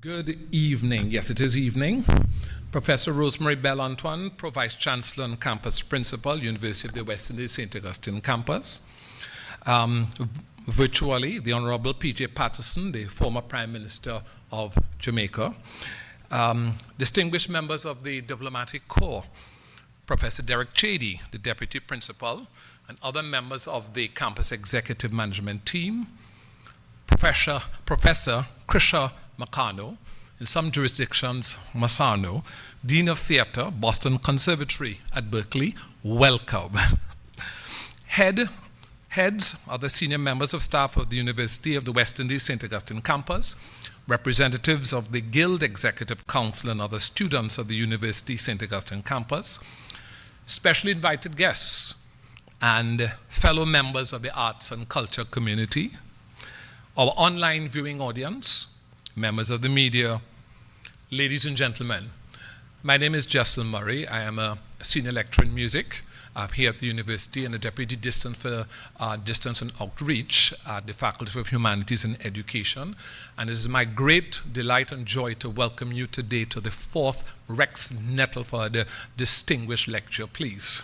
Good evening. Yes, it is evening. Professor Rosemary Bell-Antoine, Vice Chancellor and Campus Principal, University of the West Indies, St. Augustine Campus. Virtually, the Honorable P.J. Patterson, the former Prime Minister of Jamaica. Distinguished members of the Diplomatic Corps, Professor Derek Chady, the Deputy Principal, and other members of the Campus Executive Management Team. Professor Krisha Makano, in some jurisdictions, Masano, Dean of Theatre, Boston Conservatory at Berkeley, welcome. Heads are the senior members of staff of the University of the West Indies, St. Augustine Campus, representatives of the Guild Executive Council and other students of the University St. Augustine Campus, specially invited guests, and fellow members of the arts and culture community, our online viewing audience, members of the media, ladies and gentlemen. My name is Jesselyn Murray. I am a senior lecturer in music here at the university and a deputy distance for distance and outreach at the Faculty of Humanities and Education. And it is my great delight and joy to welcome you today to the 4th Rex Nettleford Distinguished Lecture, please.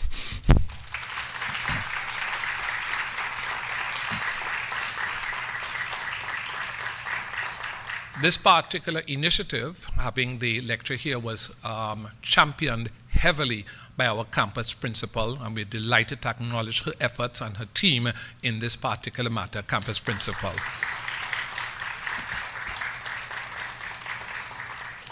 This particular initiative, having the lecture here, was championed heavily by our campus principal, and we're delighted to acknowledge her efforts and her team in this particular matter, campus principal.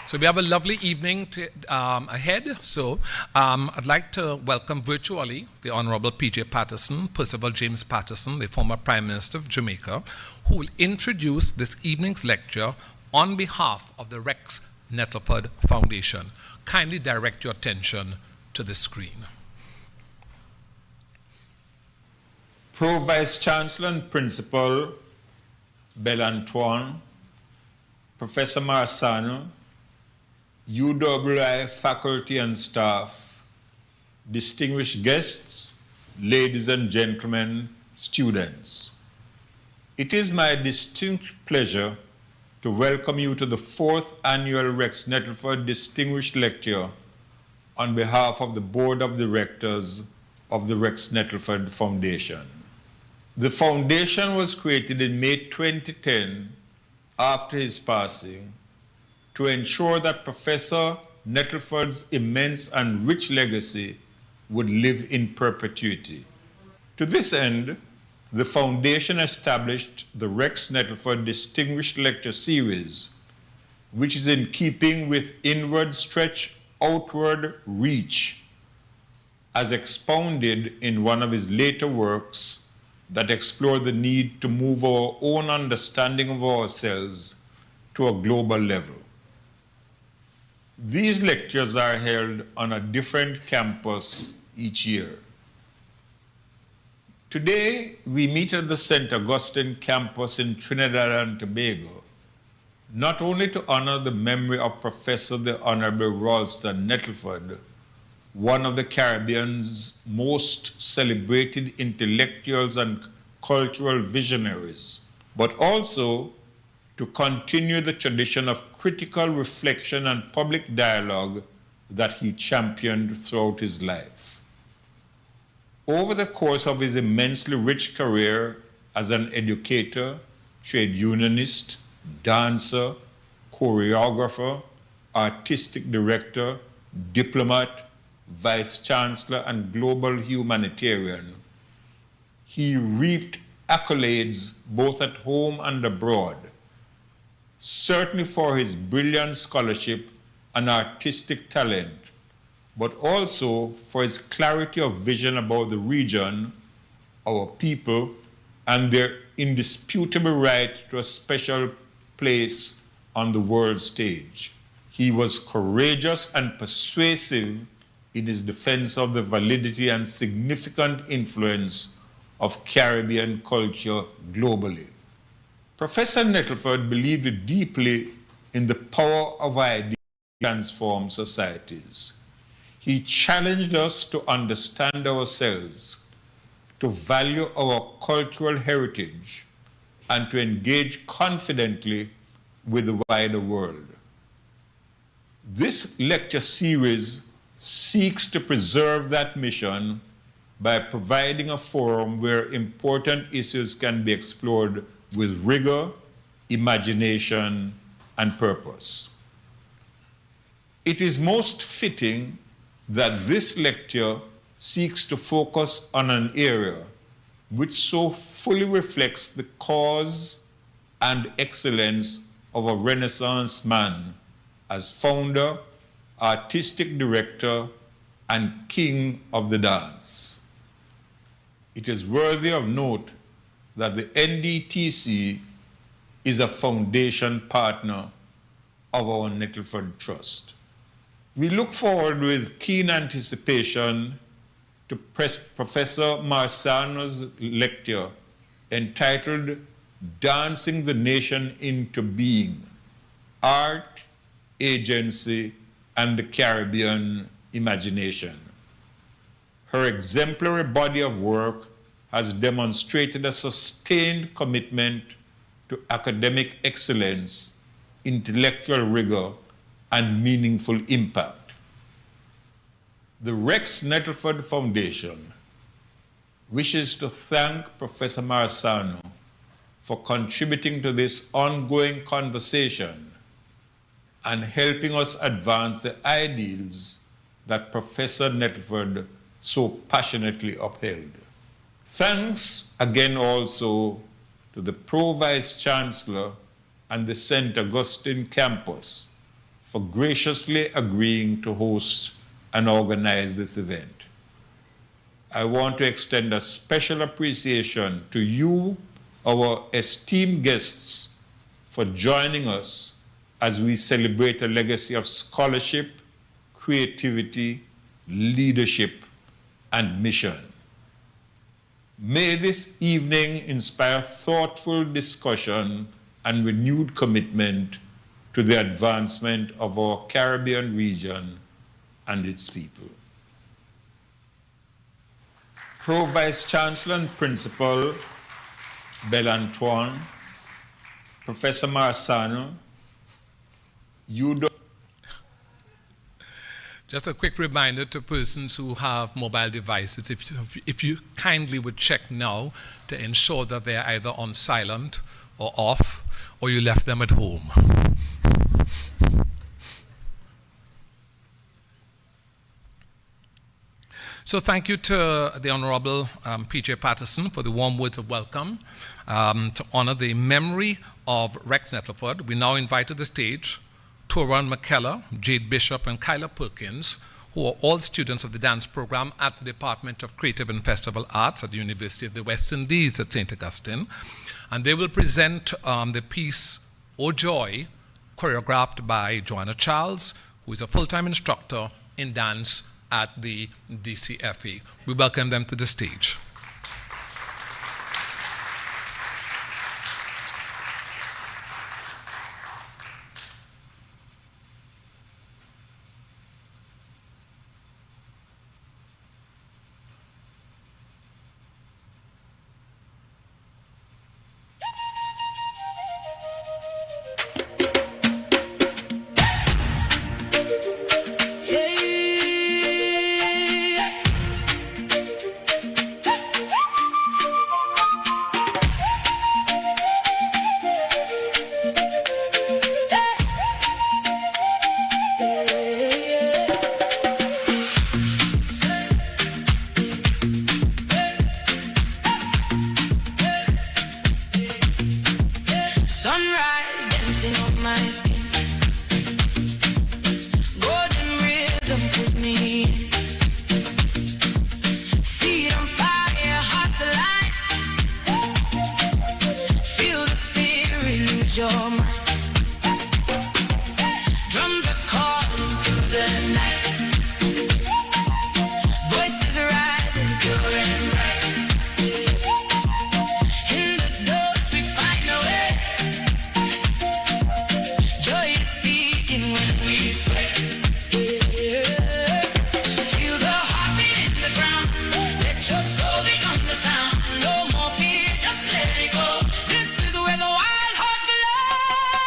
So we have a lovely evening ahead. So I'd like to welcome virtually the Honorable P.J. Patterson, Percival James Patterson, the former Prime Minister of Jamaica, who will introduce this evening's lecture on behalf of the Rex Nettleford Foundation. Kindly direct your attention to the screen. Pro Vice Chancellor and Principal Bell-Antoine, Professor Marsano, UWI faculty and staff, distinguished guests, ladies and gentlemen, students. It is my distinct pleasure to welcome you to the 4th Annual Rex Nettleford Distinguished Lecture on behalf of the Board of Directors of the Rex Nettleford Foundation. The foundation was created in May 2010 after his passing to ensure that Professor Nettleford's immense and rich legacy would live in perpetuity. To this end, the foundation established the Rex Nettleford Distinguished Lecture Series, which is in keeping with inward stretch, outward reach, as expounded in one of his later works that explore the need to move our own understanding of ourselves to a global level. These lectures are held on a different campus each year. Today, we meet at the St. Augustine campus in Trinidad and Tobago, not only to honor the memory of Professor the Honorable Ralston Nettleford, one of the Caribbean's most celebrated intellectuals and cultural visionaries, but also to continue the tradition of critical reflection and public dialogue that he championed throughout his life. Over the course of his immensely rich career as an educator, trade unionist, dancer, choreographer, artistic director, diplomat, vice chancellor, and global humanitarian, he reaped accolades both at home and abroad, certainly for his brilliant scholarship and artistic talent, but also for his clarity of vision about the region, our people, and their indisputable right to a special place on the world stage. He was courageous and persuasive in his defense of the validity and significant influence of Caribbean culture globally. Professor Nettleford believed deeply in the power of ideas to transform societies. He challenged us to understand ourselves, to value our cultural heritage, and to engage confidently with the wider world. This lecture series seeks to preserve that mission by providing a forum where important issues can be explored with rigor, imagination, and purpose. It is most fitting that this lecture seeks to focus on an area which so fully reflects the cause and excellence of a Renaissance man as founder, artistic director, and king of the dance. It is worthy of note that the NDTC is a foundation partner of our Nettleford Trust. We look forward with keen anticipation to Professor Marsano's lecture entitled Dancing the Nation into Being, Art, Agency, and the Caribbean Imagination. Her exemplary body of work has demonstrated a sustained commitment to academic excellence, intellectual rigor, and meaningful impact. The Rex Nettleford Foundation wishes to thank Professor Marsano for contributing to this ongoing conversation and helping us advance the ideals that Professor Nettleford so passionately upheld. Thanks again also to the Pro-Vice Chancellor and the St. Augustine campus for graciously agreeing to host and organize this event. I want to extend a special appreciation to you, our esteemed guests, for joining us as we celebrate a legacy of scholarship, creativity, leadership, and mission. May this evening inspire thoughtful discussion and renewed commitment to the advancement of our Caribbean region and its people. Pro-Vice Chancellor and Principal Belantoine, Professor Marsano, Just a quick reminder to persons who have mobile devices, if you kindly would check now to ensure that they are either on silent or off, or you left them at home. So thank you to the Honorable P.J. Patterson for the warm words of welcome to honor the memory of Rex Nettleford. We now invite to the stage Toran McKellar, Jade Bishop, and Kyla Perkins, who are all students of the dance program at the Department of Creative and Festival Arts at the University of the West Indies at St. Augustine. And they will present the piece, Oh Joy, choreographed by Joanna Charles, who is a full-time instructor in dance at the DCFE. We welcome them to the stage. This is where the wild hearts belong.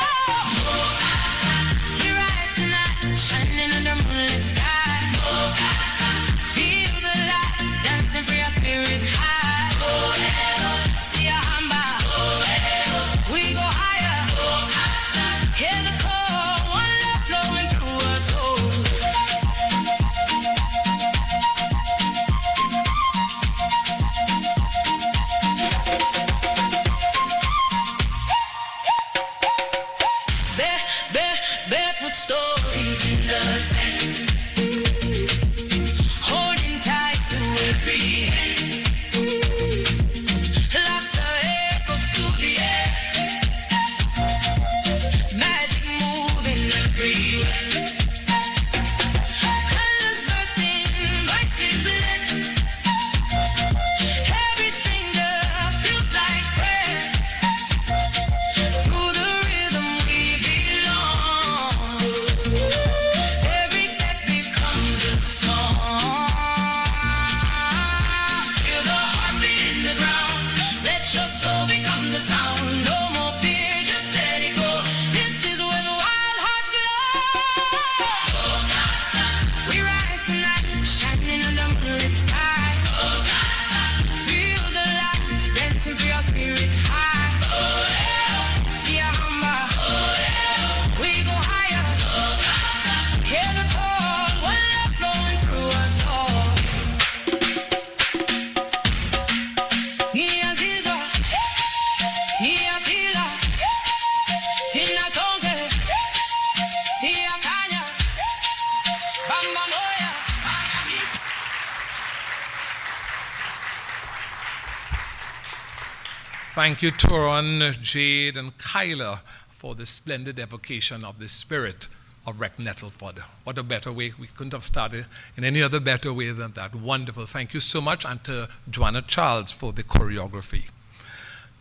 Thank you, Toron, Jade, and Kyla for the splendid evocation of the spirit of Rec Nettleford. What a better way. We couldn't have started in any other better way than that. Wonderful. Thank you so much, and to Joanna Charles for the choreography.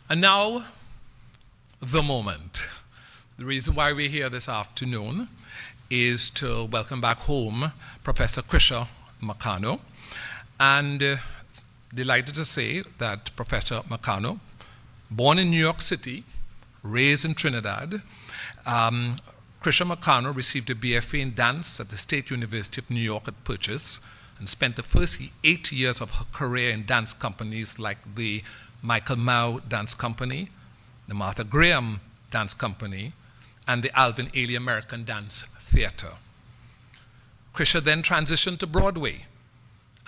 And now, the moment. The reason why we're here this afternoon is to welcome back home Professor Krisha Makano. And delighted to say that Professor Makano, born in New York City, raised in Trinidad, Krisha Makano received a BFA in dance at the State University of New York at Purchase and spent the first 8 years of her career in dance companies like the Michael Mao Dance Company, the Martha Graham Dance Company, and the Alvin Ailey American Dance Theater. Krisha then transitioned to Broadway,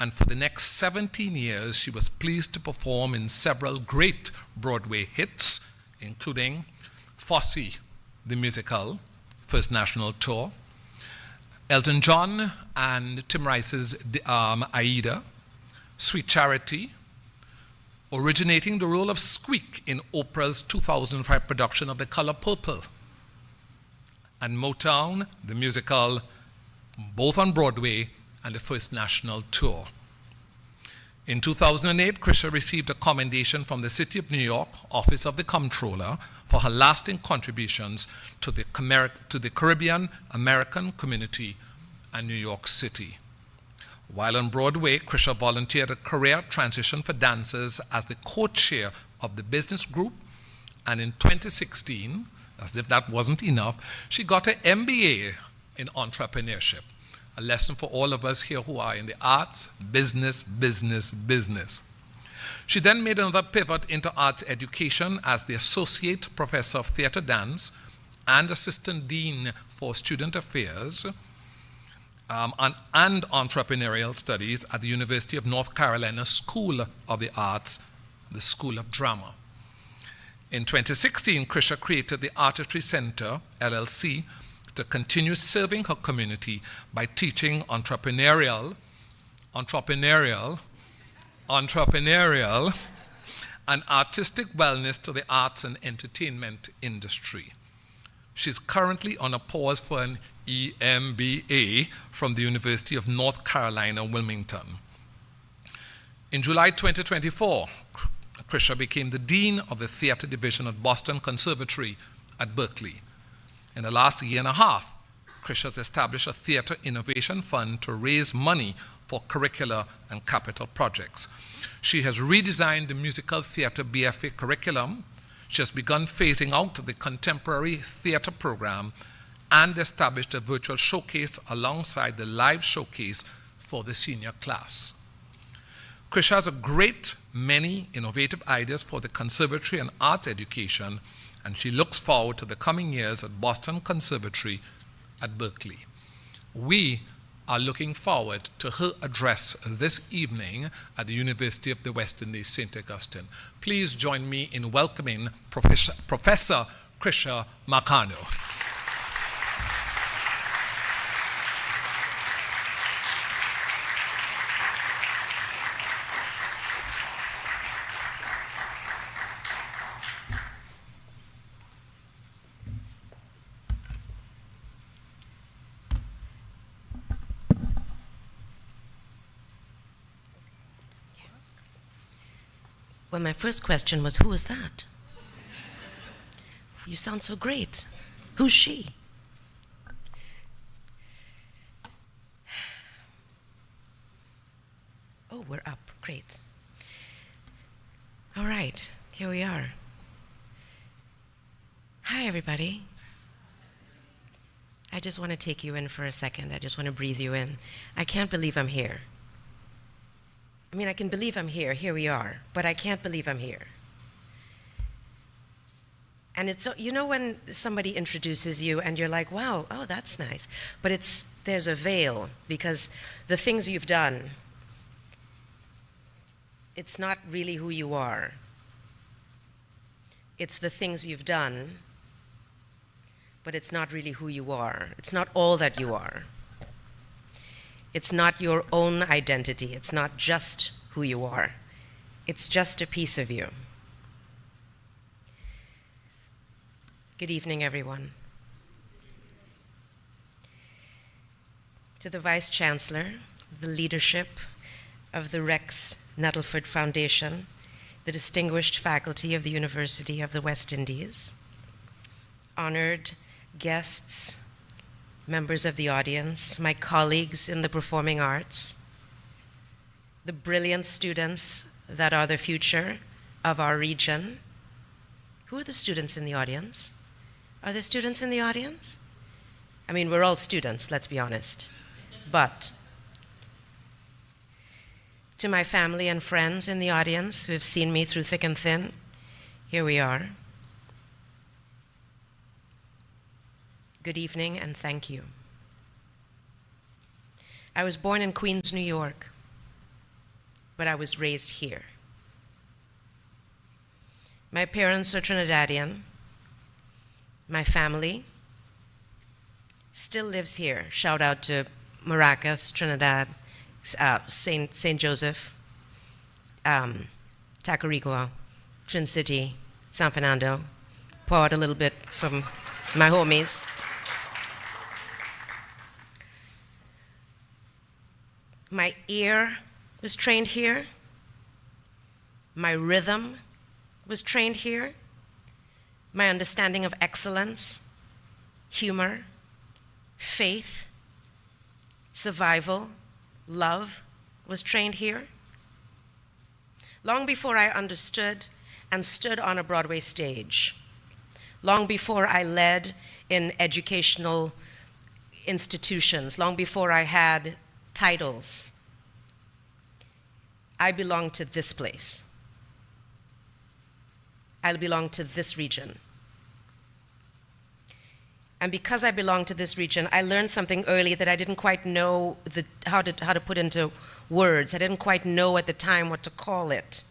and for the next 17 years, she was pleased to perform in several great Broadway hits, including Fosse, the musical, first national tour, Elton John and Tim Rice's Aida, Sweet Charity, originating the role of Squeak in Oprah's 2005 production of The Color Purple, and Motown, the musical, both on Broadway and the first national tour. In 2008, Krisha received a commendation from the City of New York Office of the Comptroller for her lasting contributions to the Caribbean American community and New York City. While on Broadway, Krisha volunteered a career transition for dancers as the co-chair of the business group, and in 2016, as if that wasn't enough, she got an MBA in entrepreneurship, a lesson for all of us here who are in the arts, business. She then made another pivot into arts education as the Associate Professor of Theatre Dance and Assistant Dean for Student Affairs and Entrepreneurial Studies at the University of North Carolina School of the Arts, the School of Drama. In 2016, Krisha created the Artistry Center, LLC, to continue serving her community by teaching entrepreneurial, and artistic wellness to the arts and entertainment industry. She's currently on a pause for an EMBA from the University of North Carolina, Wilmington. In July 2024, Krisha became the Dean of the Theater Division at Boston Conservatory at Berkeley. In the last year and a half, Krisha has established a Theater Innovation Fund to raise money for curricular and capital projects. She has redesigned the musical theater BFA curriculum. She has begun phasing out the contemporary theater program and established a virtual showcase alongside the live showcase for the senior class. Krisha has a great many innovative ideas for the conservatory and arts education, and she looks forward to the coming years at Boston Conservatory at Berkeley. We are looking forward to her address this evening at the University of the West Indies, St. Augustine. Please join me in welcoming Professor Krisha Makano. Well, my first question was, who is that? You sound so great. Who's she? Oh, we're up. Great. All right, here we are. Hi, everybody. I just want to take you in for a second. I just want to breathe you in. I can't believe I'm here. I mean, I can believe I'm here. Here we are. But I can't believe I'm here. And it's so, you know when somebody introduces you and you're like, wow, oh, that's nice. But there's a veil, because the things you've done, it's not really who you are. It's the things you've done, but it's not really who you are. It's not all that you are. It's not your own identity. It's not just who you are. It's just a piece of you. Good evening, everyone. To the Vice Chancellor, the leadership of the Rex Nettleford Foundation, the distinguished faculty of the University of the West Indies, honored guests, members of the audience, my colleagues in the performing arts, the brilliant students that are the future of our region. Who are the students in the audience? Are there students in the audience? I mean, we're all students, let's be honest. But to my family and friends in the audience who have seen me through thick and thin, here we are. Good evening and thank you. I was born in Queens, New York, but I was raised here. My parents are Trinidadian. My family still lives here. Shout out to Maracas, Trinidad, St. Joseph, Tacarigua, Trin City, San Fernando. Pour out a little bit from my homies. My ear was trained here. My rhythm was trained here. My understanding of excellence, humor, faith, survival, love was trained here. Long before I understood and stood on a Broadway stage, long before I led in educational institutions, long before I had titles, I belong to this place. I belong to this region. And because I belong to this region, I learned something early that I didn't quite know how to put into words. I didn't quite know at the time what to call it.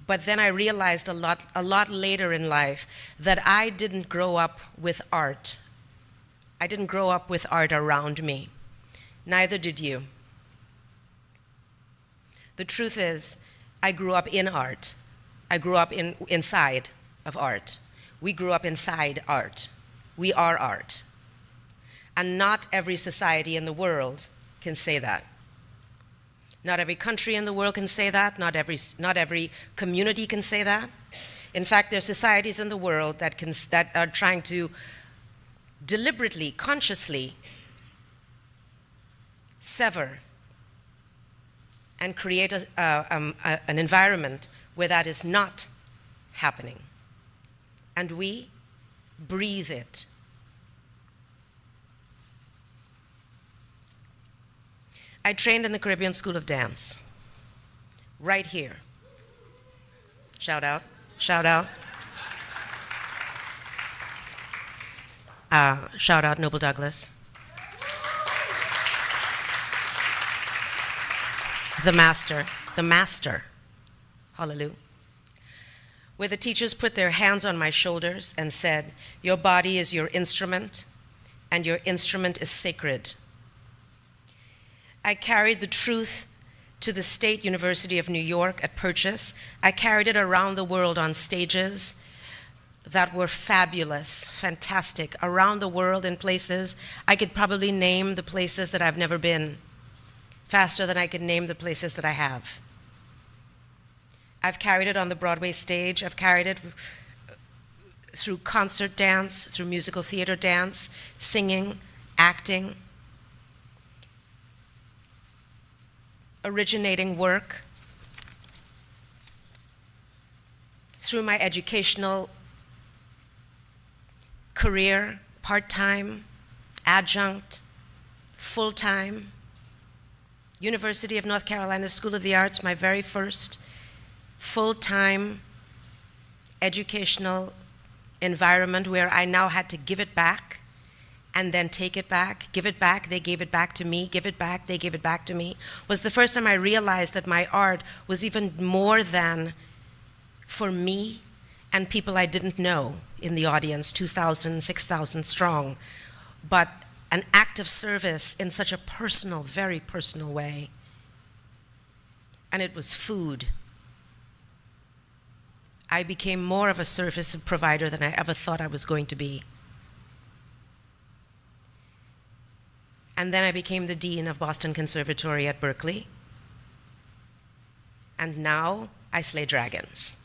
But then I realized a lot later in life that I didn't grow up with art. I didn't grow up with art around me. Neither did you. The truth is, I grew up in art. I grew up inside of art. We grew up inside art. We are art. And not every society in the world can say that. Not every country in the world can say that. Not every community can say that. In fact, there are societies in the world that are trying to deliberately, consciously sever and create an environment where that is not happening. And we breathe it. I trained in the Caribbean School of Dance, right here. Shout out, shout out. Shout out Noble Douglas. The master, hallelujah. Where the teachers put their hands on my shoulders and said, your body is your instrument, and your instrument is sacred. I carried the truth to the State University of New York at Purchase. I carried it around the world on stages that were fabulous, fantastic, around the world in places. I could probably name the places that I've never been faster than I could name the places that I have. I've carried it on the Broadway stage. I've carried it through concert dance, through musical theater dance, singing, acting, originating work, through my educational career, part-time, adjunct, full-time, University of North Carolina School of the Arts, my very first full-time educational environment where I now had to give it back and then take it back, give it back, they gave it back to me, give it back, they gave it back to me, was the first time I realized that my art was even more than for me and people I didn't know in the audience, 2,000, 6,000 strong, but an act of service in such a personal, very personal way. And it was food. I became more of a service provider than I ever thought I was going to be. And then I became the dean of Boston Conservatory at Berkeley. And now I slay dragons.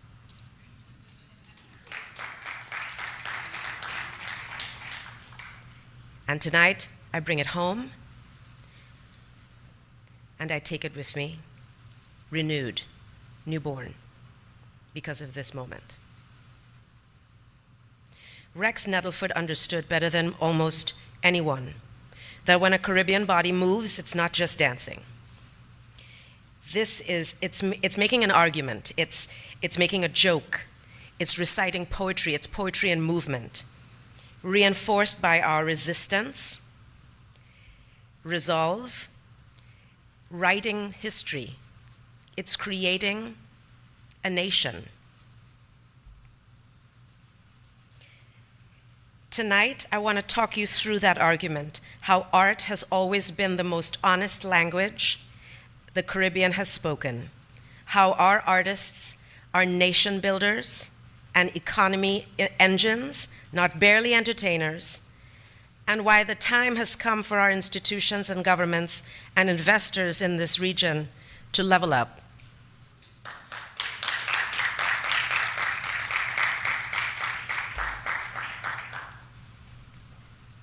And tonight I bring it home and I take it with me, renewed, newborn, because of this moment. Rex Nettleford understood better than almost anyone that when a Caribbean body moves, it's not just dancing. It's making an argument, it's making a joke, it's reciting poetry, it's poetry in movement, reinforced by our resistance, resolve, writing history. It's creating a nation. Tonight, I want to talk you through that argument, how art has always been the most honest language the Caribbean has spoken, how our artists are nation builders and economy engines, not barely entertainers, and why the time has come for our institutions and governments and investors in this region to level up.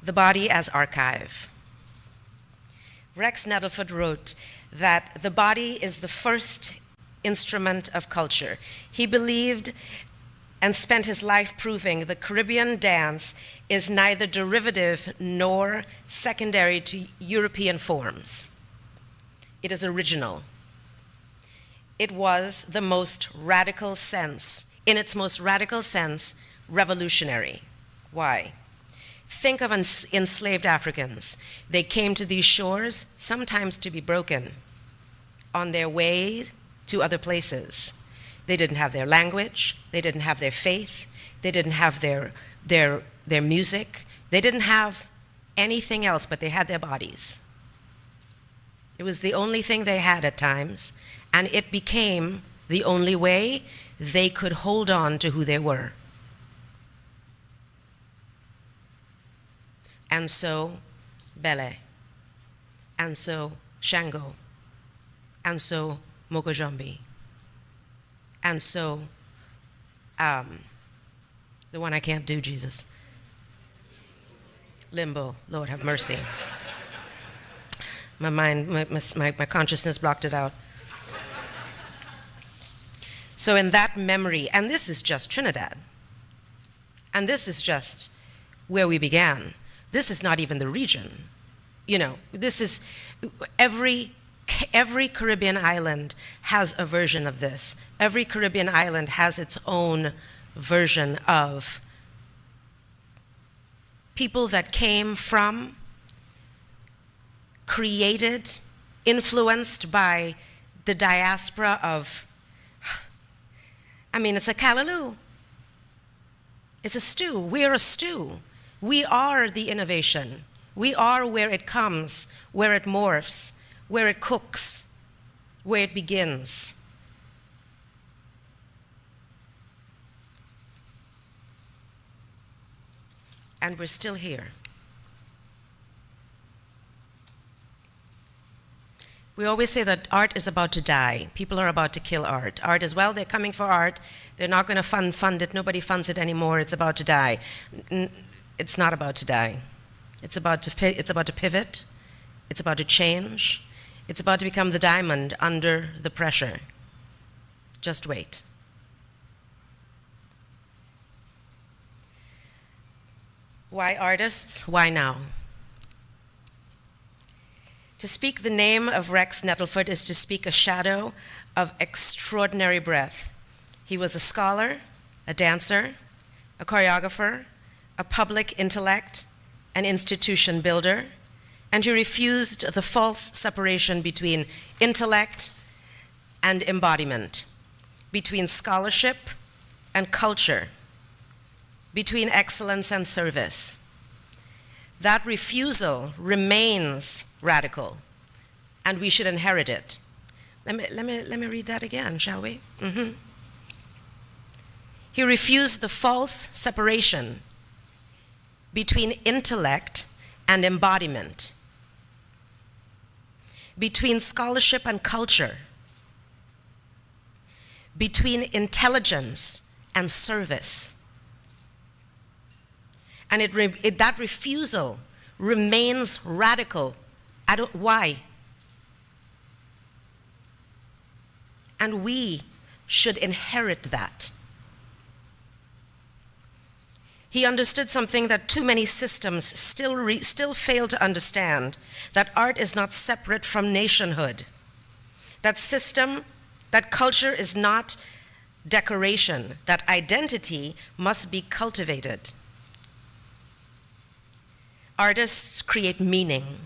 The body as archive. Rex Nettleford wrote that the body is the first instrument of culture. He believed and spent his life proving the Caribbean dance is neither derivative nor secondary to European forms. It is original. It was the most radical sense, in its most radical sense, revolutionary. Why? Think of enslaved Africans. They came to these shores, sometimes to be broken, on their way to other places. They didn't have their language, they didn't have their faith, they didn't have their music, they didn't have anything else, but they had their bodies. It was the only thing they had at times, and it became the only way they could hold on to who they were. And so, Bele, and so, Shango, and so, Mokojombi, and so, the one I can't do, Jesus. Limbo, Lord have mercy. My mind, my consciousness blocked it out. So in that memory, and this is just Trinidad, and this is just where we began. This is not even the region. You know, this is, every Caribbean island has a version of this. Every Caribbean island has its own version of people that came from, created, influenced by the diaspora of, I mean, it's a callaloo. It's a stew. We're a stew. We are the innovation. We are where it comes, where it morphs, where it cooks, where it begins. And we're still here. We always say that art is about to die. People are about to kill art. Art is, well, they're coming for art. They're not going to fund it. Nobody funds it anymore. It's about to die. It's not about to die. It's about to pivot. It's about to change. It's about to become the diamond under the pressure. Just wait. Why artists? Why now? To speak the name of Rex Nettleford is to speak a shadow of extraordinary breadth. He was a scholar, a dancer, a choreographer, a public intellect, an institution builder, and he refused the false separation between intellect and embodiment, between scholarship and culture, between excellence and service. That refusal remains radical, and we should inherit it. Let me read that again, shall we? He refused the false separation between intellect and embodiment, between scholarship and culture, between intelligence and service. And that refusal remains radical. Why? And we should inherit that. He understood something that too many systems still fail to understand, that art is not separate from nationhood. That culture is not decoration, that identity must be cultivated. Artists create meaning.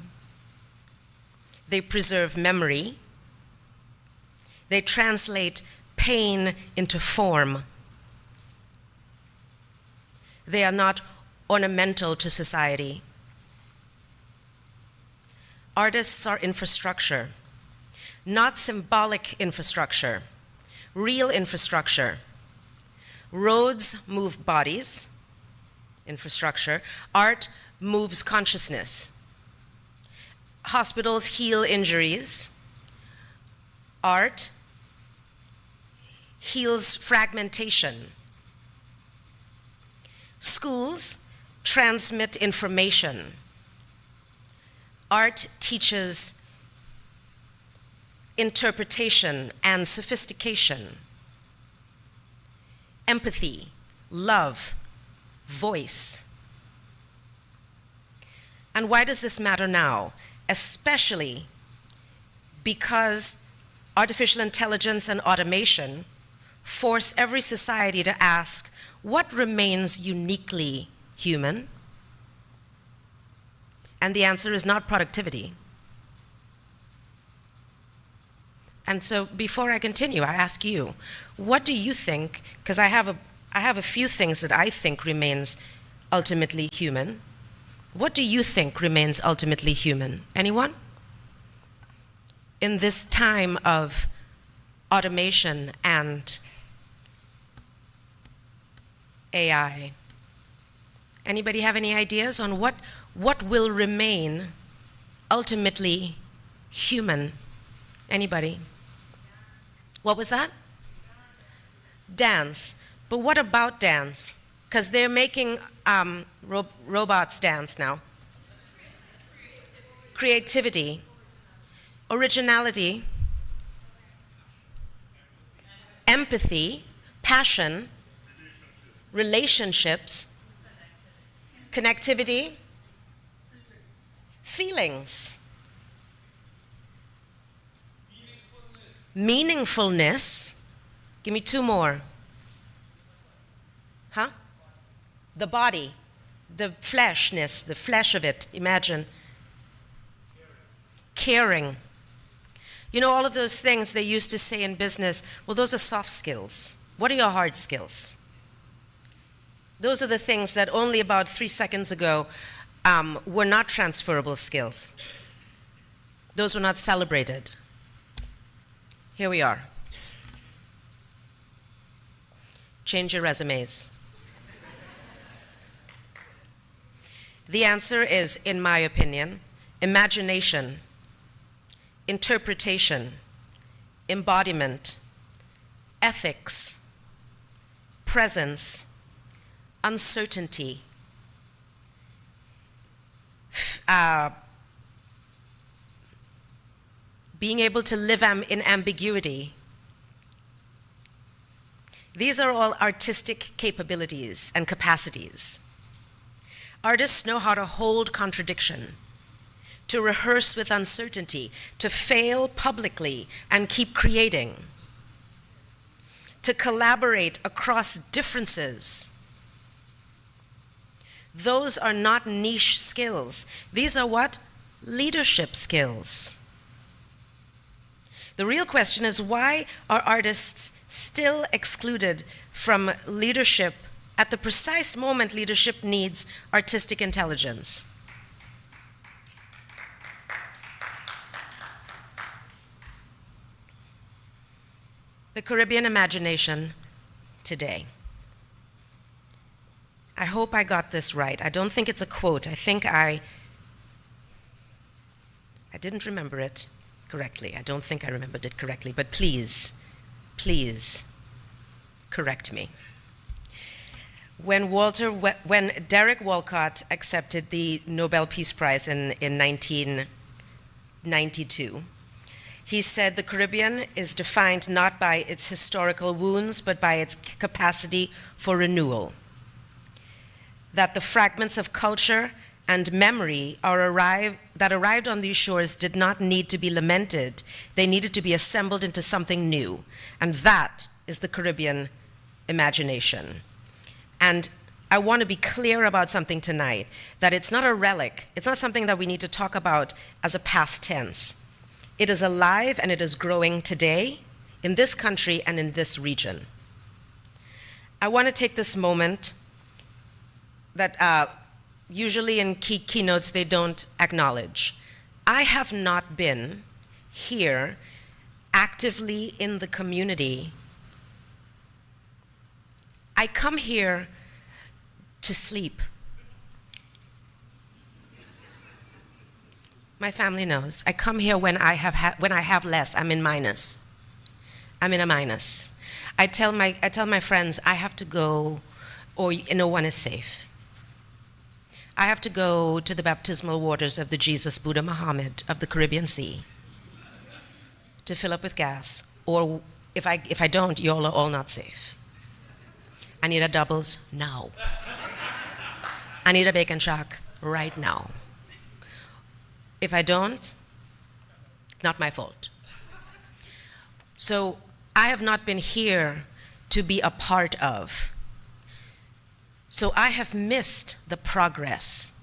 They preserve memory. They translate pain into form. They are not ornamental to society. Artists are infrastructure, not symbolic infrastructure, real infrastructure. Roads move bodies, infrastructure. Art moves consciousness. Hospitals heal injuries. Art heals fragmentation. Schools transmit information. Art teaches interpretation and sophistication, empathy, love, voice. And why does this matter now? Especially because artificial intelligence and automation force every society to ask, what remains uniquely human? And the answer is not productivity. And so before I continue, I ask you, what do you think, because I have a few things that I think remains ultimately human. What do you think remains ultimately human? Anyone? In this time of automation and AI. Anybody have any ideas on what will remain ultimately human? Anybody? What was that? Dance. But what about dance? Because they're making robots dance now. Creativity. Originality. Empathy. Passion. Relationships, connectivity, feelings, meaningfulness. Give me two more. Huh? The body, the fleshness, the flesh of it, imagine. Caring. You know, all of those things they used to say in business, well, those are soft skills. What are your hard skills? Those are the things that only about 3 seconds ago were not transferable skills. Those were not celebrated. Here we are. Change your resumes. The answer is, in my opinion, imagination, interpretation, embodiment, ethics, presence, uncertainty, being able to live in ambiguity. These are all artistic capabilities and capacities. Artists know how to hold contradiction, to rehearse with uncertainty, to fail publicly and keep creating, to collaborate across differences. Those are not niche skills. These are what? Leadership skills. The real question is, why are artists still excluded from leadership at the precise moment leadership needs artistic intelligence? The Caribbean imagination today. I hope I got this right. I don't think it's a quote. I think I didn't remember it correctly. I don't think I remembered it correctly, but please, please correct me. When Derek Walcott accepted the Nobel Peace Prize in 1992, he said the Caribbean is defined not by its historical wounds, but by its capacity for renewal. That the fragments of culture and memory that arrived on these shores did not need to be lamented. They needed to be assembled into something new. And that is the Caribbean imagination. And I want to be clear about something tonight, that it's not a relic. It's not something that we need to talk about as a past tense. It is alive and it is growing today in this country and in this region. I want to take this moment that usually in keynotes they don't acknowledge. I have not been here actively in the community. I come here to sleep. My family knows. I come here when I have less. I'm in minus. I'm in a minus. I tell my friends I have to go, or no one is safe. I have to go to the baptismal waters of the Jesus, Buddha, Muhammad of the Caribbean Sea to fill up with gas. Or if I don't, y'all are all not safe. I need a doubles now. I need a bacon shack right now. If I don't, not my fault. So I have not been here to be a part of. So I have missed the progress.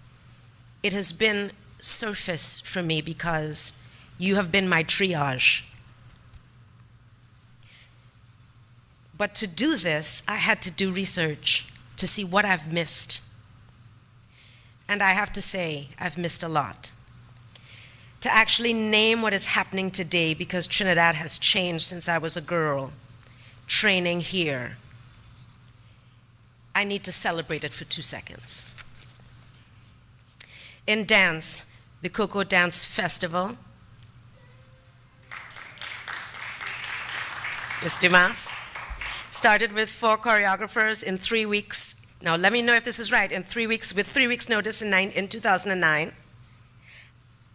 It has been surface for me because you have been my triage. But to do this, I had to do research to see what I've missed. And I have to say, I've missed a lot. To actually name what is happening today, because Trinidad has changed since I was a girl, training here, I need to celebrate it for 2 seconds. In dance, the Coco Dance Festival, Ms. Dumas, started with 4 choreographers in 3 weeks. Now let me know if this is right, with 3 weeks notice in 2009.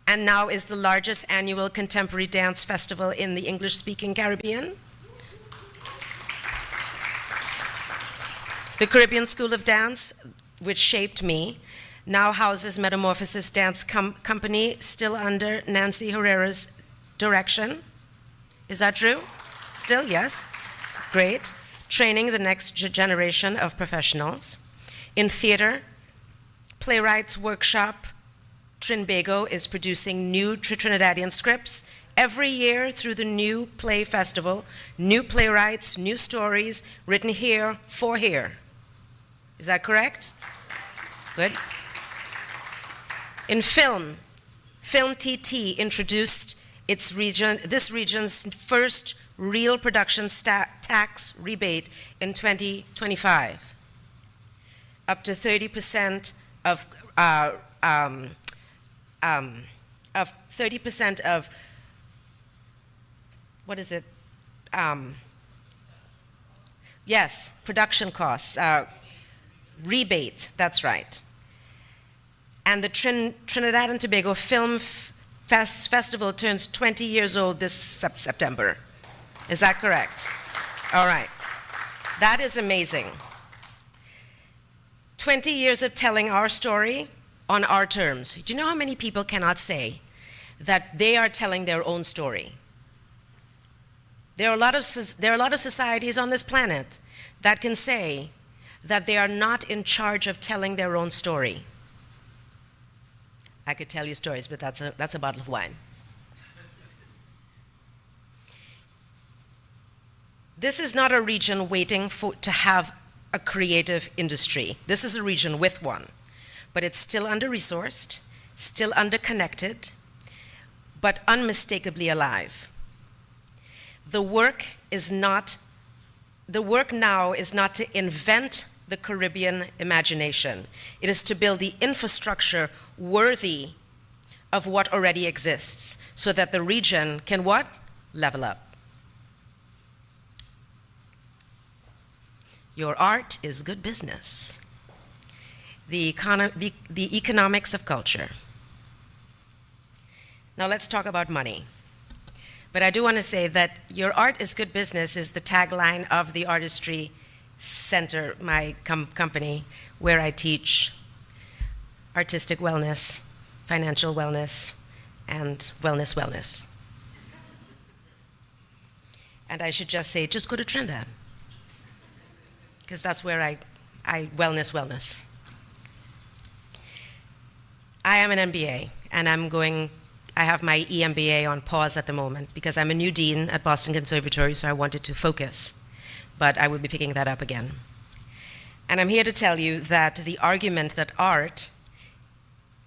And now is the largest annual contemporary dance festival in the English-speaking Caribbean. The Caribbean School of Dance, which shaped me, now houses Metamorphosis Dance Company, still under Nancy Herrera's direction. Is that true? Still, yes. Great. Training the next generation of professionals. In theater, Playwrights Workshop, Trinbago is producing new Trinidadian scripts every year through the New Play Festival. New playwrights, new stories, written here for here. Is that correct? Good. In film, Film TT introduced this region's first real production tax rebate in 2025. Up to 30% of 30% of, what is it? Yes, production costs, rebate, that's right. And the Trinidad and Tobago Film Festival turns 20 years old this September. Is that correct? All right. That is amazing. 20 years of telling our story on our terms. Do you know how many people cannot say that they are telling their own story? There are a lot of societies on this planet that can say that they are not in charge of telling their own story. I could tell you stories, but that's a bottle of wine. This is not a region waiting to have a creative industry. This is a region with one. But it's still under-resourced, still under-connected, but unmistakably alive. The work now is not to invent the Caribbean imagination. It is to build the infrastructure worthy of what already exists so that the region can what? Level up. Your art is good business. The economics of culture. Now let's talk about money. But I do want to say that your art is good business is the tagline of the Artistry Center, my company, where I teach artistic wellness, financial wellness, and wellness. And I should just say, just go to Trinidad, because that's where I wellness. I am an MBA, and I have my EMBA on pause at the moment because I'm a new dean at Boston Conservatory, so I wanted to focus, but I will be picking that up again. And I'm here to tell you that the argument that art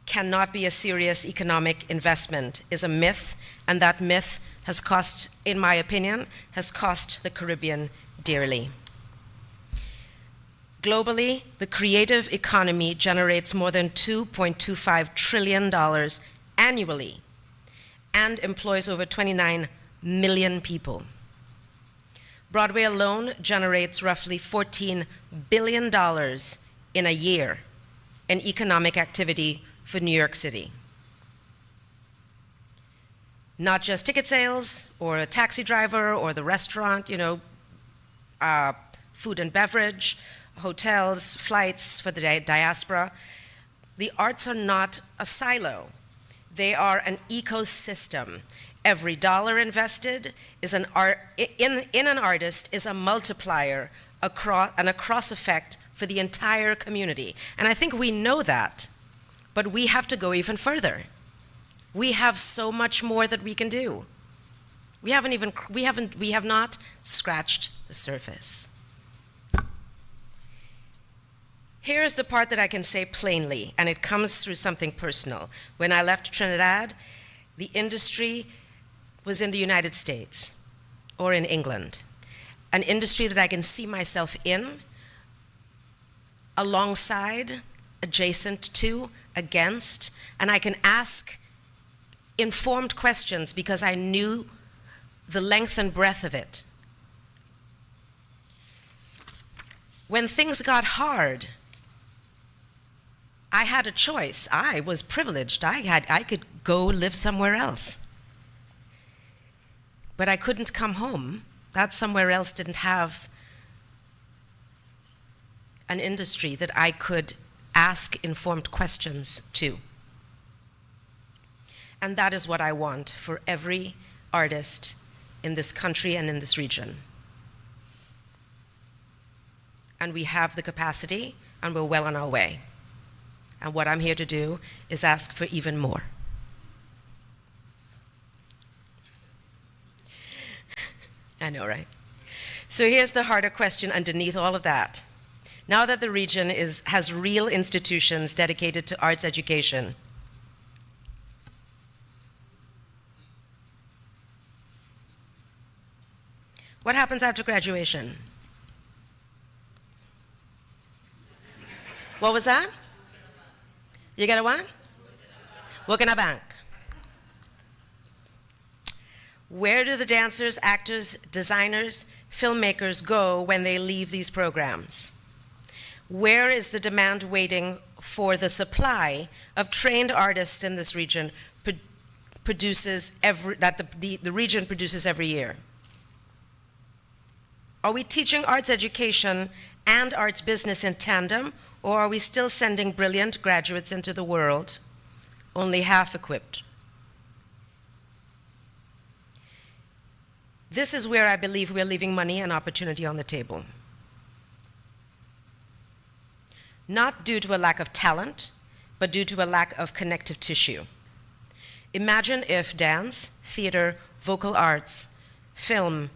cannot be a serious economic investment is a myth, and that myth has cost, in my opinion, has cost the Caribbean dearly. Globally, the creative economy generates more than $2.25 trillion annually and employs over 29 million people. Broadway alone generates roughly $14 billion in a year in economic activity for New York City. Not just ticket sales or a taxi driver or the restaurant, food and beverage, hotels, flights for the diaspora. The arts are not a silo. They are an ecosystem. Every dollar invested is in an artist is a multiplier, an across effect for the entire community. And I think we know that, but we have to go even further. We have so much more that we can do. We have not scratched the surface. Here is the part that I can say plainly, and it comes through something personal. When I left Trinidad, the industry was in the United States or in England, an industry that I can see myself in, alongside, adjacent to, against, and I can ask informed questions because I knew the length and breadth of it. When things got hard, I had a choice. I was privileged. I could go live somewhere else. But I couldn't come home. That somewhere else didn't have an industry that I could ask informed questions to. And that is what I want for every artist in this country and in this region. And we have the capacity, and we're well on our way. And what I'm here to do is ask for even more. I know, right? So here's the harder question underneath all of that. Now that the region has real institutions dedicated to arts education, what happens after graduation? What was that? You get a what? Work in a bank. Where do the dancers, actors, designers, filmmakers go when they leave these programs? Where is the demand waiting for the supply of trained artists in this region the region produces every year? Are we teaching arts education and arts business in tandem, or are we still sending brilliant graduates into the world, only half equipped? This is where I believe we're leaving money and opportunity on the table. Not due to a lack of talent, but due to a lack of connective tissue. Imagine if dance, theater, vocal arts, film,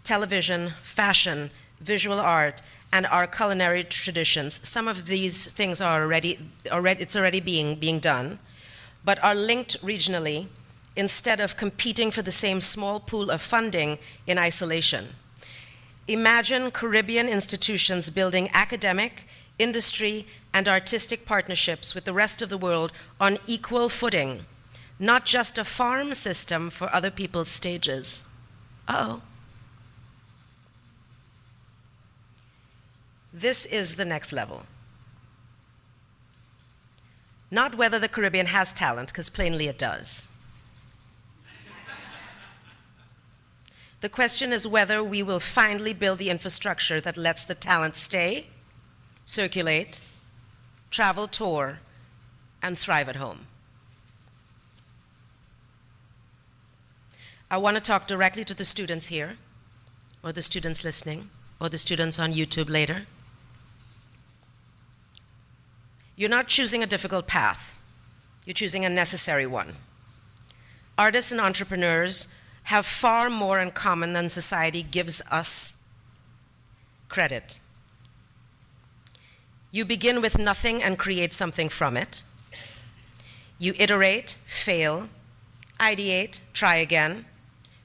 television, fashion, visual art, and our culinary traditions, some of these things are already being done, but are linked regionally instead of competing for the same small pool of funding in isolation. Imagine Caribbean institutions building academic, industry, and artistic partnerships with the rest of the world on equal footing, not just a farm system for other people's stages. Uh-oh. This is the next level. Not whether the Caribbean has talent, because plainly it does. The question is whether we will finally build the infrastructure that lets the talent stay, circulate, travel, tour, and thrive at home. I want to talk directly to the students here, or the students listening, or the students on YouTube later. You're not choosing a difficult path. You're choosing a necessary one. Artists and entrepreneurs have far more in common than society gives us credit. You begin with nothing and create something from it. You iterate, fail, ideate, try again,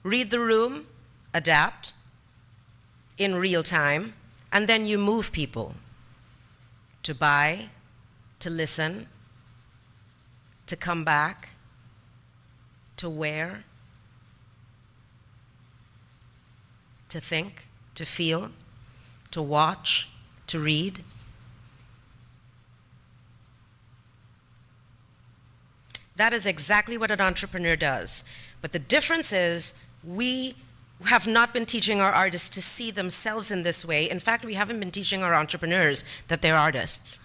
read the room, adapt in real time, and then you move people to buy, to listen, to come back, to wear, to think, to feel, to watch, to read. That is exactly what an entrepreneur does. But the difference is we have not been teaching our artists to see themselves in this way. In fact, we haven't been teaching our entrepreneurs that they're artists.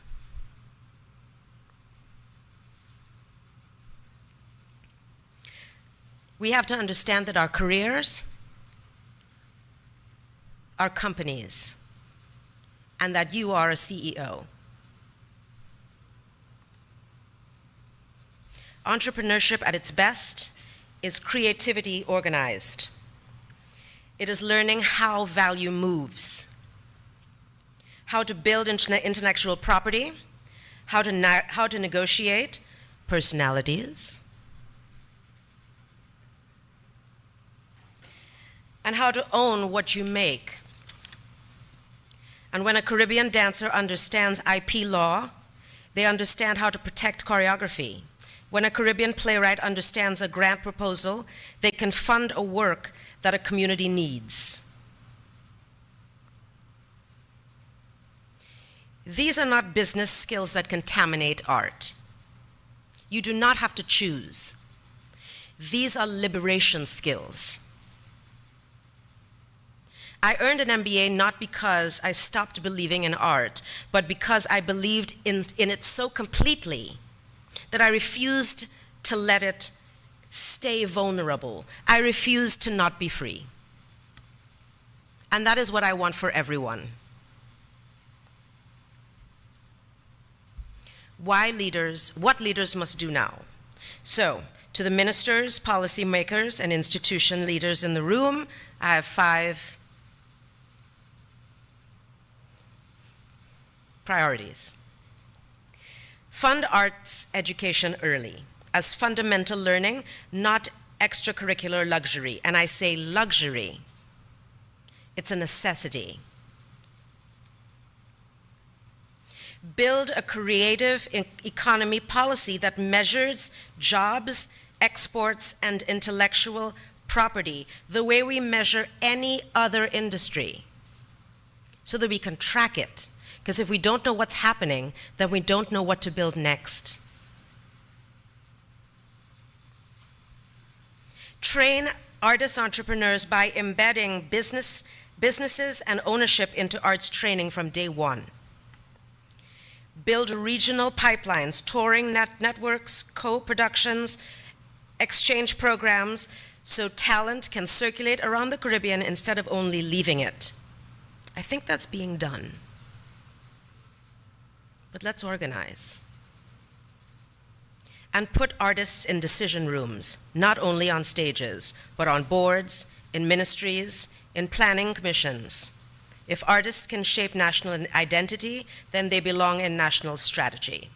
We have to understand that our careers are companies, and that you are a CEO. Entrepreneurship at its best is creativity organized. It is learning how value moves, how to build intellectual property, how to negotiate personalities, and how to own what you make. And when a Caribbean dancer understands IP law, they understand how to protect choreography. When a Caribbean playwright understands a grant proposal, they can fund a work that a community needs. These are not business skills that contaminate art. You do not have to choose. These are liberation skills. I earned an MBA not because I stopped believing in art, but because I believed in it so completely that I refused to let it stay vulnerable. I refused to not be free. And that is what I want for everyone. What leaders must do now. So, to the ministers, policymakers, and institution leaders in the room, I have 5 priorities. Fund arts education early as fundamental learning, not extracurricular luxury. And I say luxury. It's a necessity. Build a creative economy policy that measures jobs, exports, and intellectual property the way we measure any other industry, so that we can track it. Because if we don't know what's happening, then we don't know what to build next. Train artist entrepreneurs by embedding businesses and ownership into arts training from day one. Build regional pipelines, touring networks, co-productions, exchange programs, so talent can circulate around the Caribbean instead of only leaving it. I think that's being done. But let's organize. And put artists in decision rooms, not only on stages, but on boards, in ministries, in planning commissions. If artists can shape national identity, then they belong in national strategy.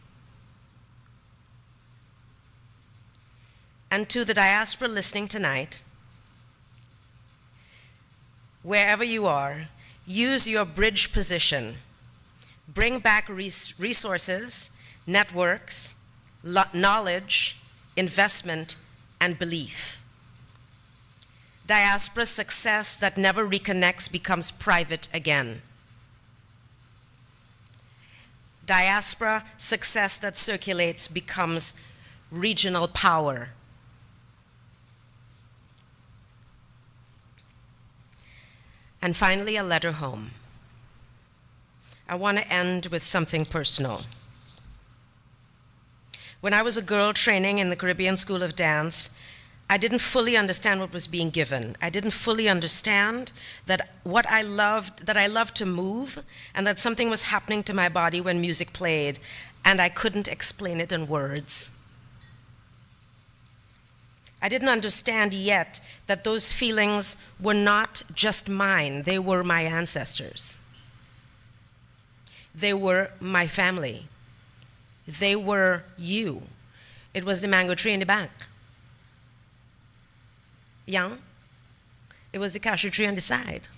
And to the diaspora listening tonight, wherever you are, use your bridge position. Bring back resources, networks, knowledge, investment, and belief. Diaspora success that never reconnects becomes private again. Diaspora success that circulates becomes regional power. And finally, a letter home. I want to end with something personal. When I was a girl training in the Caribbean School of Dance, I didn't fully understand what was being given. I didn't fully understand that I loved to move, and that something was happening to my body when music played, and I couldn't explain it in words. I didn't understand yet that those feelings were not just mine, they were my ancestors. They were my family. They were you. It was the mango tree in the back. Yeah? It was the cashew tree on the side.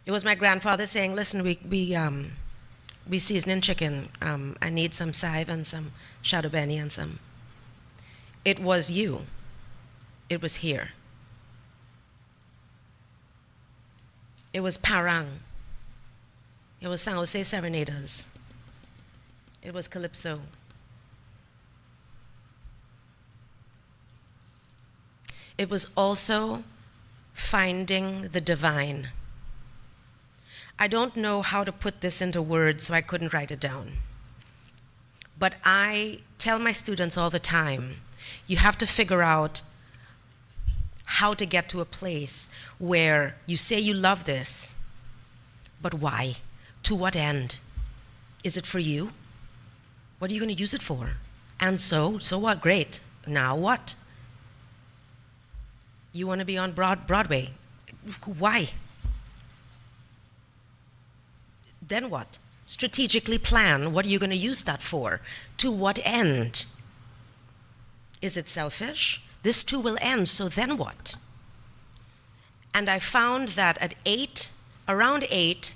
It was my grandfather saying, listen, we seasoning chicken. I need some chive and some shadow benny and some. It was you. It was here. It was parang. It was San Jose Serenaders. It was calypso. It was also finding the divine. I don't know how to put this into words, so I couldn't write it down. But I tell my students all the time, you have to figure out how to get to a place where you say you love this, but why? To what end? Is it for you? What are you going to use it for? And so what? Great. Now what? You want to be on Broadway. Why? Then what? Strategically plan. What are you going to use that for? To what end? Is it selfish? This too will end, so then what? And I found that at around 8,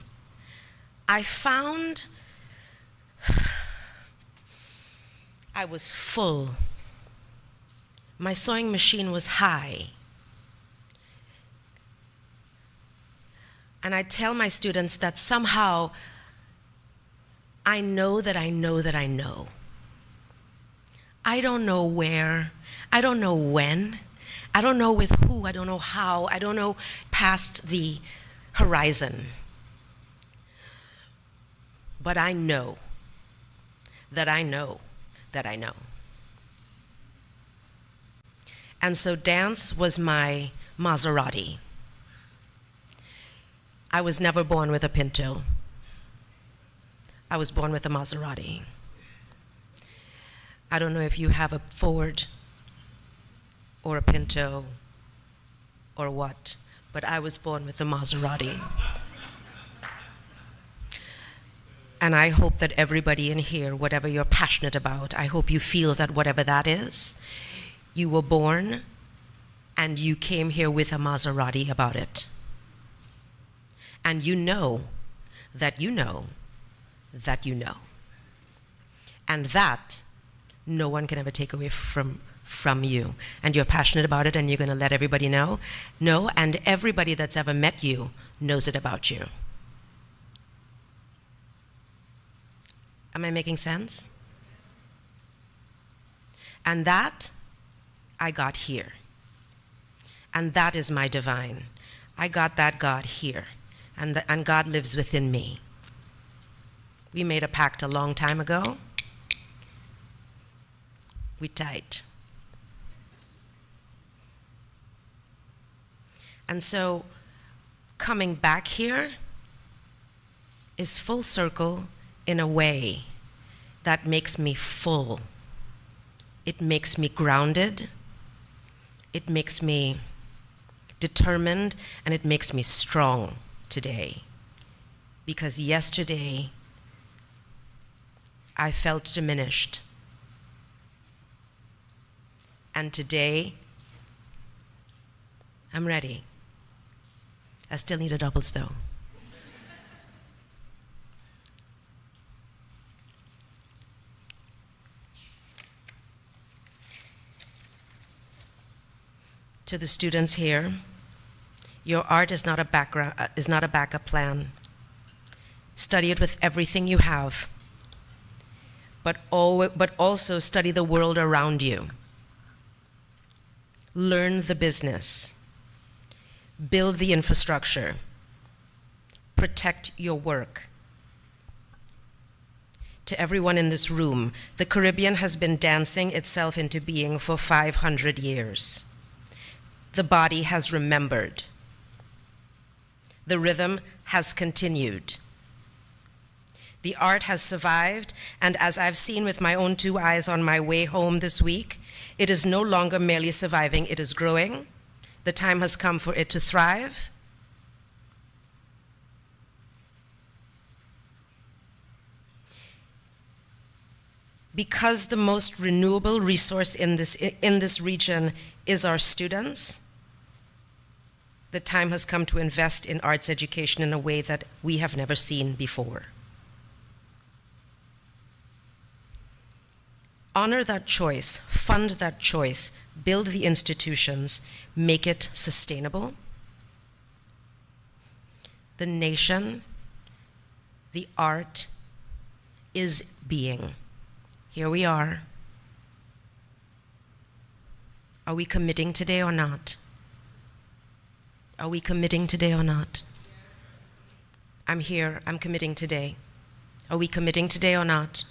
I found I was full. My sewing machine was high. And I tell my students that somehow I know that I know that I know. I don't know where, I don't know when, I don't know with who, I don't know how, I don't know past the horizon. But I know that I know that I know. And so dance was my Maserati. I was never born with a Pinto. I was born with a Maserati. I don't know if you have a Ford or a Pinto or what, but I was born with a Maserati. And I hope that everybody in here, whatever you're passionate about, I hope you feel that whatever that is, you were born and you came here with a Maserati about it. And you know that you know that you know. And that no one can ever take away from you. And you're passionate about it and you're going to let everybody know. No, and everybody that's ever met you knows it about you. Am I making sense? And that I got here. And that is my divine. I got that God here. And God lives within me. We made a pact a long time ago. We tight. And so coming back here is full circle in a way that makes me full. It makes me grounded. It makes me determined, and it makes me strong today. Because yesterday, I felt diminished. And today, I'm ready. I still need a doubles though. To the students here, your art is not a backup plan. Study it with everything you have, but also study the world around you. Learn the business. Build the infrastructure. Protect your work. To everyone in this room, the Caribbean has been dancing itself into being for 500 years. The body has remembered. The rhythm has continued. The art has survived, and as I've seen with my own two eyes on my way home this week, it is no longer merely surviving, it is growing. The time has come for it to thrive. Because the most renewable resource in this region is our students, the time has come to invest in arts education in a way that we have never seen before. Honor that choice, fund that choice, build the institutions, make it sustainable. The nation, the art is being. Here we are. Are we committing today or not? Are we committing today or not? I'm here, I'm committing today. Are we committing today or not?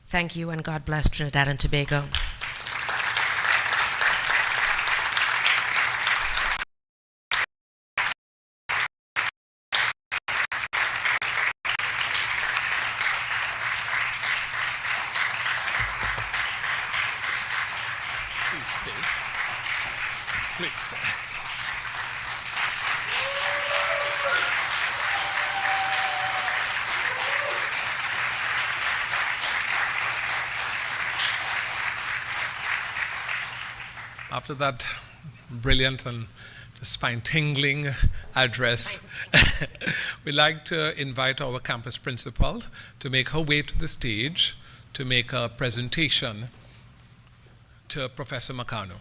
Thank you, and God bless Trinidad and Tobago. Please stay. Please. After that brilliant and spine-tingling address, we'd like to invite our campus principal to make her way to the stage to make a presentation to Professor Makano.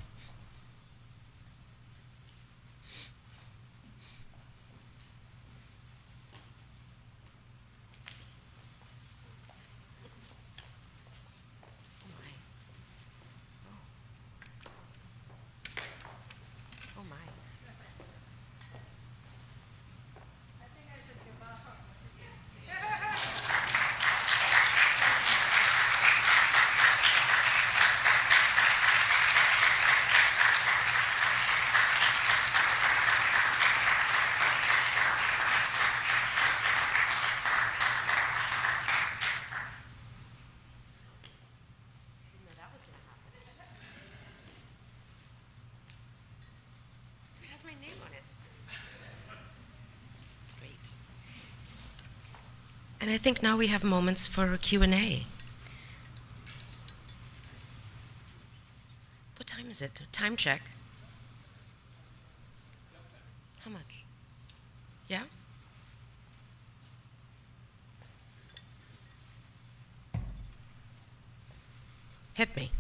Oh my. It has my name on it. It's great. And I think now we have moments for a Q&A. What time is it? Time check. How much? Yeah? Hit me.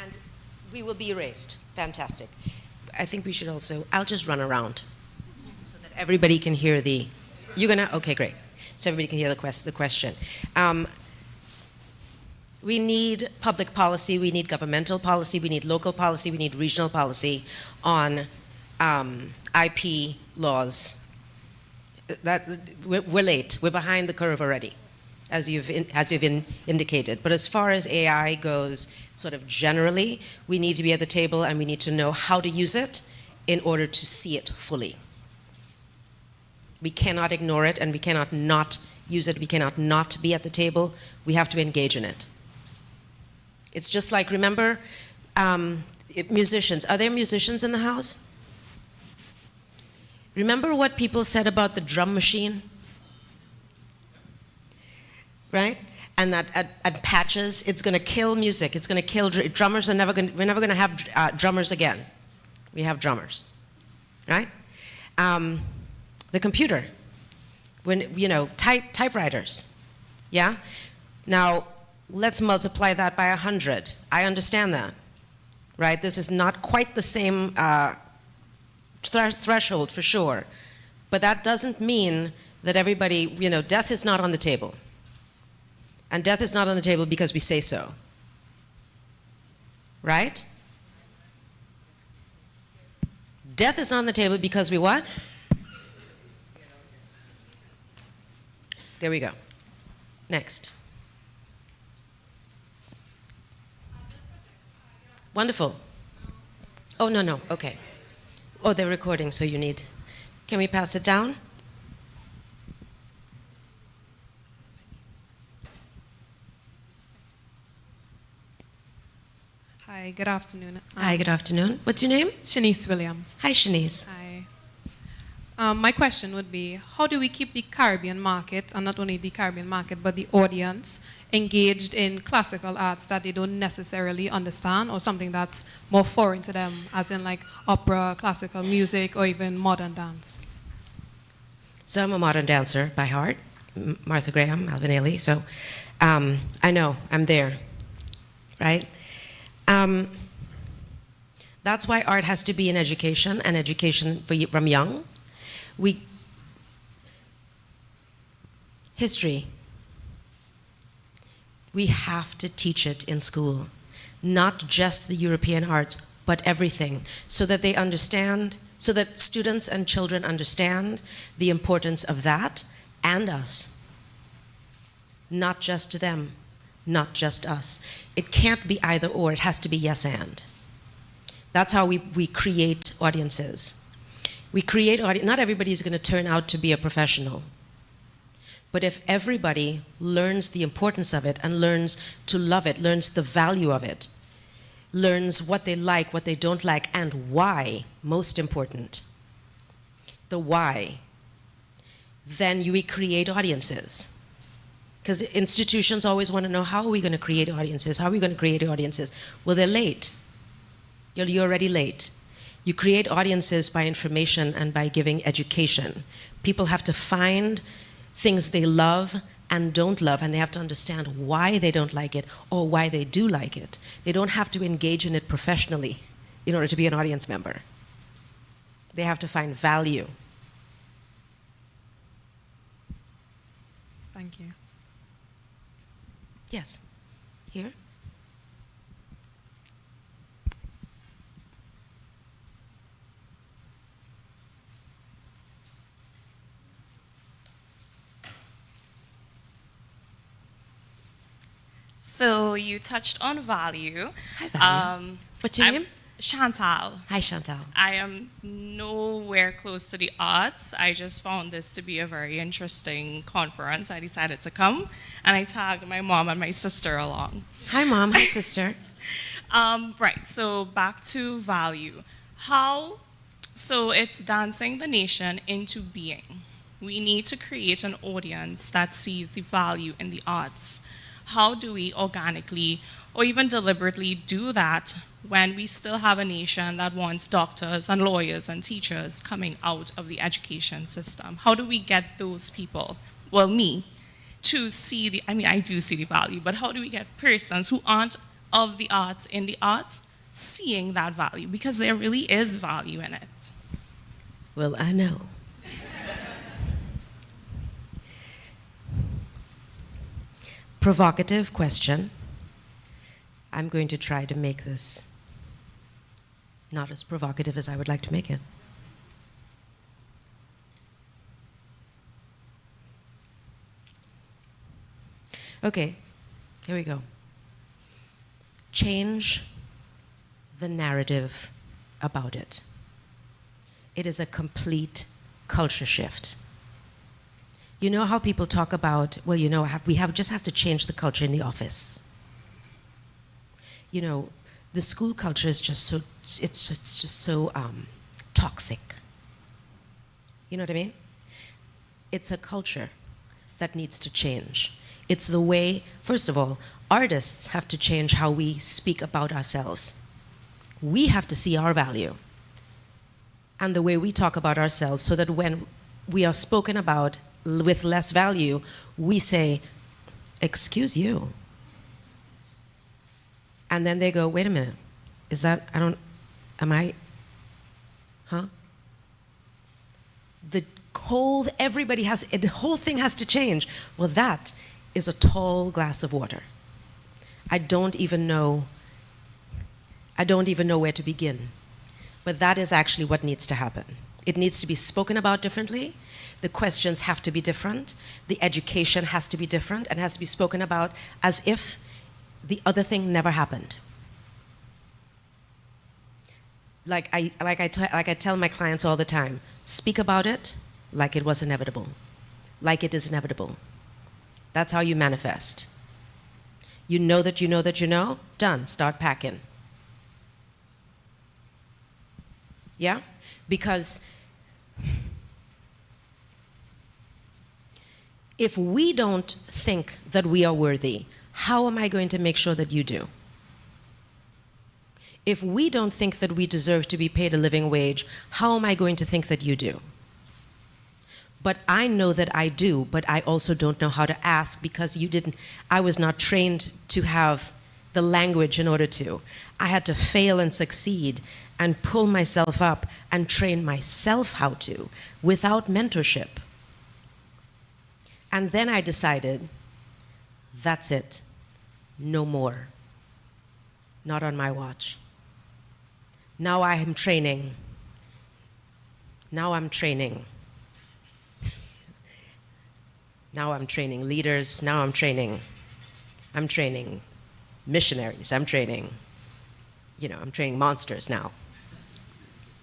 And we will be erased. Fantastic. I think we should also, I'll just run around so that everybody can hear the, you're gonna, okay, great. So everybody can hear the question. We need public policy, we need governmental policy, we need local policy, we need regional policy on IP laws. We're late, we're behind the curve already, as you've indicated. But as far as AI goes, sort of generally, we need to be at the table and we need to know how to use it in order to see it fully. We cannot ignore it and we cannot not use it, we cannot not be at the table, we have to engage in it. It's just like, remember, musicians. Are there musicians in the house? Remember what people said about the drum machine? Right? And that at Patches, it's going to kill music. It's going to kill drummers. We're never going to have drummers again. We have drummers, right? The computer, typewriters, yeah. Now, let's multiply that by 100. I understand that, right? This is not quite the same threshold for sure, but that doesn't mean that everybody, death is not on the table. And death is not on the table because we say so, right? Death is not on the table because we what? There we go. Next. Wonderful. Oh, no, okay. Oh, they're recording, so you need. Can we pass it down? Hi, good afternoon. Hi, good afternoon. What's your name? Shanice Williams. Hi, Shanice. Hi. My question would be, how do we keep the Caribbean market, and not only the Caribbean market, but the audience, engaged in classical arts that they don't necessarily understand, or something that's more foreign to them, as in like opera, classical music, or even modern dance? So I'm a modern dancer by heart, Martha Graham, Alvin Ailey, so I know, I'm there, right? That's why art has to be an education, and education from young. History. We have to teach it in school, not just the European arts, but everything, so that they understand, so that students and children understand the importance of that and us. Not just them, not just us. It can't be either or, it has to be yes and. That's how we create audiences. We create not everybody is going to turn out to be a professional. But if everybody learns the importance of it and learns to love it, learns the value of it, learns what they like, what they don't like, and why, most important, the why, then we create audiences. Because institutions always want to know, how are we going to create audiences? How are we going to create audiences? Well, they're late. You're already late. You create audiences by information and by giving education. People have to find things they love and don't love, and they have to understand why they don't like it or why they do like it. They don't have to engage in it professionally in order to be an audience member. They have to find value. Thank you. Yes. Here? So you touched on value. Hi, value. What's your name? Chantal. Hi, Chantal. I am nowhere close to the arts. I just found this to be a very interesting conference. I decided to come, and I tagged my mom and my sister along. Hi, Mom. Hi, sister. Right, so back to value. So it's dancing the nation into being. We need to create an audience that sees the value in the arts. How do we organically or even deliberately do that when we still have a nation that wants doctors and lawyers and teachers coming out of the education system? How do we get those people, well, me, to see I do see the value, but how do we get persons who aren't of the arts in the arts seeing that value, because there really is value in it. Well, I know. Provocative question. I'm going to try to make this not as provocative as I would like to make it. Okay, here we go. Change the narrative about it. It is a complete culture shift. You know how people talk about, well, you know, we just have to change the culture in the office. You know, the school culture is just so, it's just so toxic. You know what I mean? It's a culture that needs to change. It's the way, first of all, artists have to change how we speak about ourselves. We have to see our value and the way we talk about ourselves, so that when we are spoken about with less value, we say, excuse you. And then they go, wait a minute, is that, huh? The whole thing has to change. Well, that is a tall glass of water. I don't even know where to begin. But that is actually what needs to happen. It needs to be spoken about differently. The questions have to be different. The education has to be different and has to be spoken about as if the other thing never happened. Like I tell my clients all the time, speak about it like it was inevitable, like it is inevitable. That's how you manifest. You know that you know that you know, done, start packing. Yeah? Because if we don't think that we are worthy, how am I going to make sure that you do? If we don't think that we deserve to be paid a living wage, how am I going to think that you do? But I know that I do, but I also don't know how to ask, because I was not trained to have the language in order to. I had to fail and succeed and pull myself up and train myself how to, without mentorship. And then I decided, that's it, no more. Not on my watch. Now I am training. Now I'm training. Now I'm training leaders. Now I'm training missionaries. I'm training monsters now.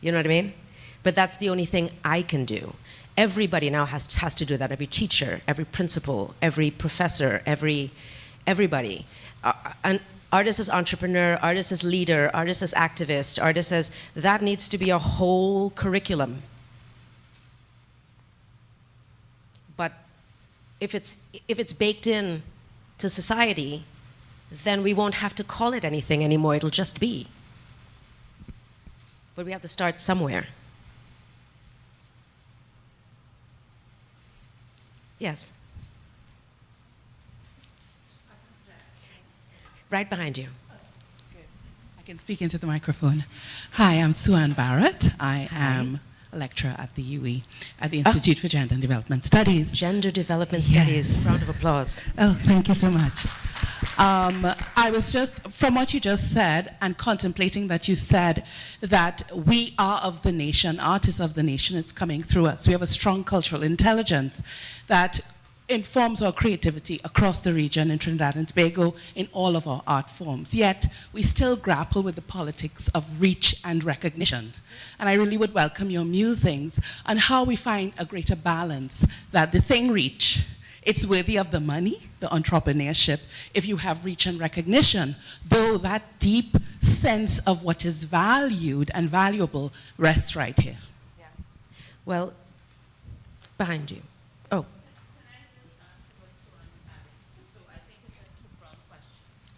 You know what I mean? But that's the only thing I can do. Everybody now has to do that. Every teacher, every principal, every professor, everybody. An artist as entrepreneur, artist as leader, artist as activist, artist as, that needs to be a whole curriculum. But if it's baked in to society, then we won't have to call it anything anymore. It'll just be. But we have to start somewhere. Yes. Right behind you. I can speak into the microphone. Hi, I'm Sue-Ann Barrett. I am a lecturer at the UE, at the Institute for Gender and Development Studies. Gender Development Studies. Round of applause. Oh, thank you so much. I was just, from what you just said, and contemplating that you said that we are of the nation, artists of the nation, it's coming through us. We have a strong cultural intelligence that informs our creativity across the region in Trinidad and Tobago in all of our art forms. Yet, we still grapple with the politics of reach and recognition. And I really would welcome your musings on how we find a greater balance, that the thing reach, it's worthy of the money, the entrepreneurship, if you have reach and recognition, though that deep sense of what is valued and valuable rests right here. Yeah. Well, behind you. Oh.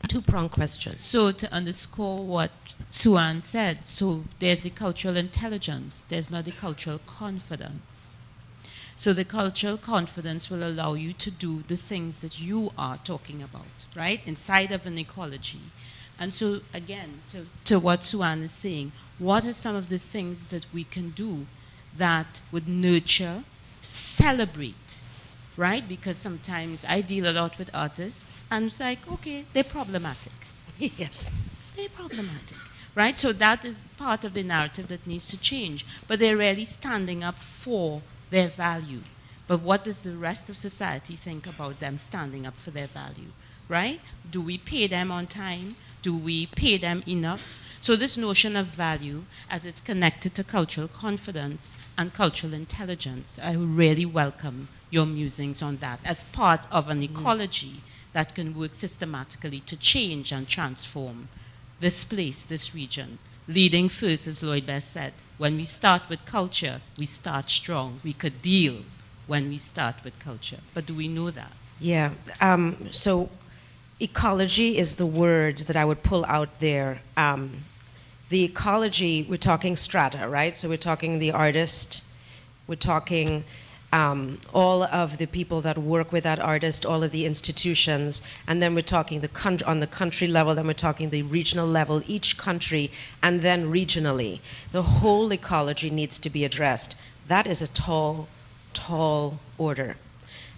Two-pronged question. So to underscore what Sue-Ann said, so there's the cultural intelligence, there's not the cultural confidence. So the cultural confidence will allow you to do the things that you are talking about, right? Inside of an ecology. And so, again, to what Suan is saying, what are some of the things that we can do that would nurture, celebrate, right? Because sometimes I deal a lot with artists, and it's like, okay, they're problematic. Yes. They're problematic, right? So that is part of the narrative that needs to change. But they're really standing up for their value. But what does the rest of society think about them standing up for their value, right? Do we pay them on time? Do we pay them enough? So this notion of value, as it's connected to cultural confidence and cultural intelligence, I really welcome your musings on that as part of an ecology that can work systematically to change and transform this place, this region. Leading first, as Lloyd Best said, when we start with culture, we start strong. We could deal when we start with culture. But do we know that? Yeah. So ecology is the word that I would pull out there. The ecology, we're talking strata, right? So we're talking the artist, we're talking all of the people that work with that artist, all of the institutions, and then we're talking on the country level, then we're talking the regional level, each country, and then regionally. The whole ecology needs to be addressed. That is a tall, tall order.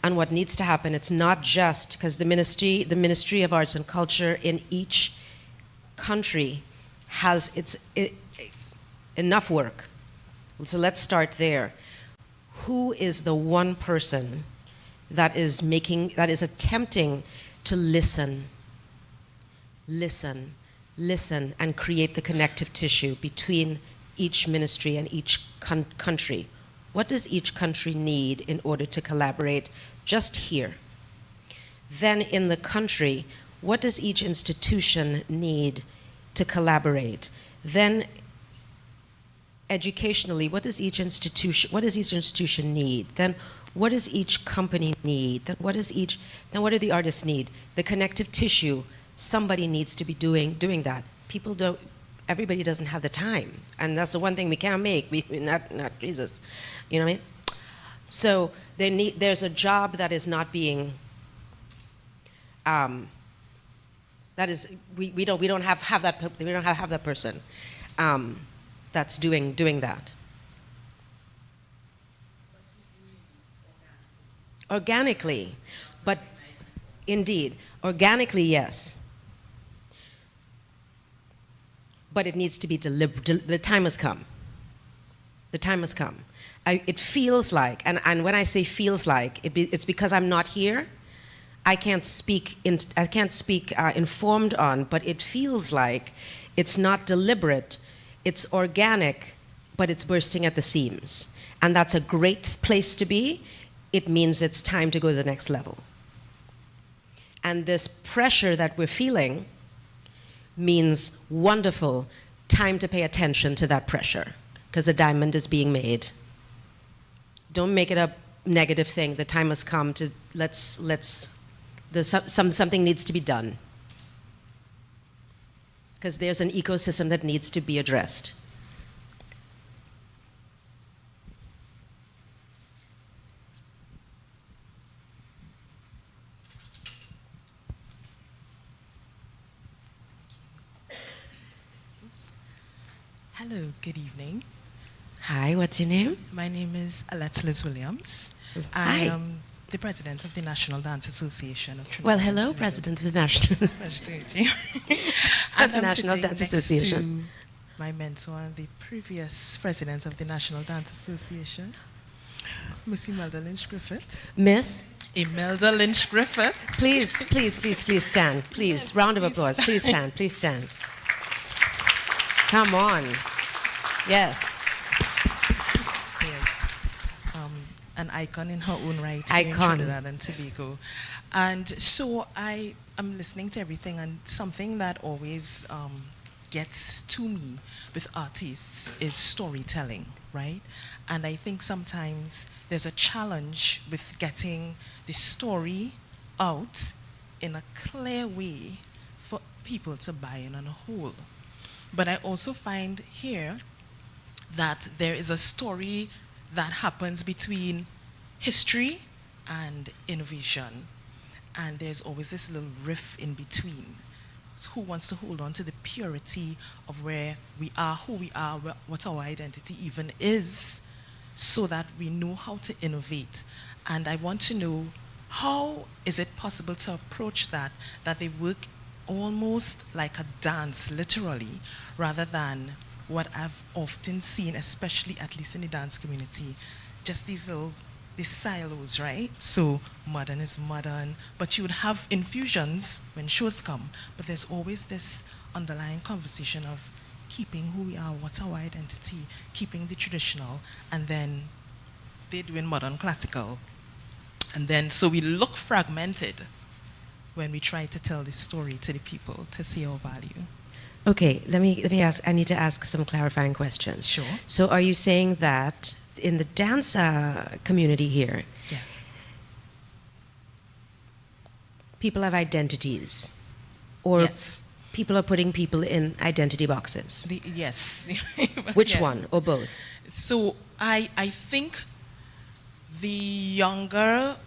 And what needs to happen, it's not just, because the Ministry of Arts and Culture in each country has enough work. So let's start there. Who is the one person that is attempting to listen, and create the connective tissue between each ministry and each country? What does each country need in order to collaborate just here? Then in the country, what does each institution need to collaborate? Then educationally, what does each institution need? Then what does each company need? Then what do the artists need? The connective tissue, somebody needs to be doing that. Everybody doesn't have the time. And that's the one thing we can't make, not Jesus. You know what I mean? So there's a job that is not being, we don't have that person that's doing that. Organically, but indeed, organically, yes. But it needs to be deliberate. The time has come. The time has come. It feels like, and when I say feels like, it's because I'm not here. I can't speak informed on, but it feels like it's not deliberate. It's organic, but it's bursting at the seams. And that's a great place to be. It means it's time to go to the next level. And this pressure that we're feeling means wonderful time to pay attention to that pressure, because a diamond is being made. Don't make it a negative thing. The time has come to something needs to be done, because there's an ecosystem that needs to be addressed. Hello, good evening. Hi, what's your name? My name is Alette Liz Williams. Hi. I am the president of the National Dance Association of Trinidad. Well, hello, and Tobago. President of the National. Nice to meet you. The And I'm National sitting Dance next Association. to my mentor and the previous president of the National Dance Association, Miss Imelda Lynch Griffith. Miss, Imelda Lynch Griffith. please stand. Please, Yes, round of please. applause. Please stand. Come on. Yes. Yes. An icon in her own right here in Icon. Trinidad and Tobago. And so I am listening to everything, and something that always gets to me with artists is storytelling, right? And I think sometimes there's a challenge with getting the story out in a clear way for people to buy in on a whole. But I also find here that there is a story that happens between history and innovation. And there's always this little riff in between. who wants to hold on to the purity of where we are, who we are, what our identity even is, so that we know how to innovate. And I want to know, how is it possible to approach that they work almost like a dance, literally, rather than what I've often seen, especially at least in the dance community, just these silos, right? So modern is modern, but you would have infusions when shows come, but there's always this underlying conversation of keeping who we are, what's our identity, keeping the traditional, and then they're doing modern classical. And then, so we look fragmented when we try to tell the story to the people to see our value. Okay, let me ask, I need to ask some clarifying questions. Sure. So are you saying that in the dance community here, Yeah. people have identities? Or Yes. people are putting people in identity boxes? Yes. Which Yeah. one, or both? So I think the younger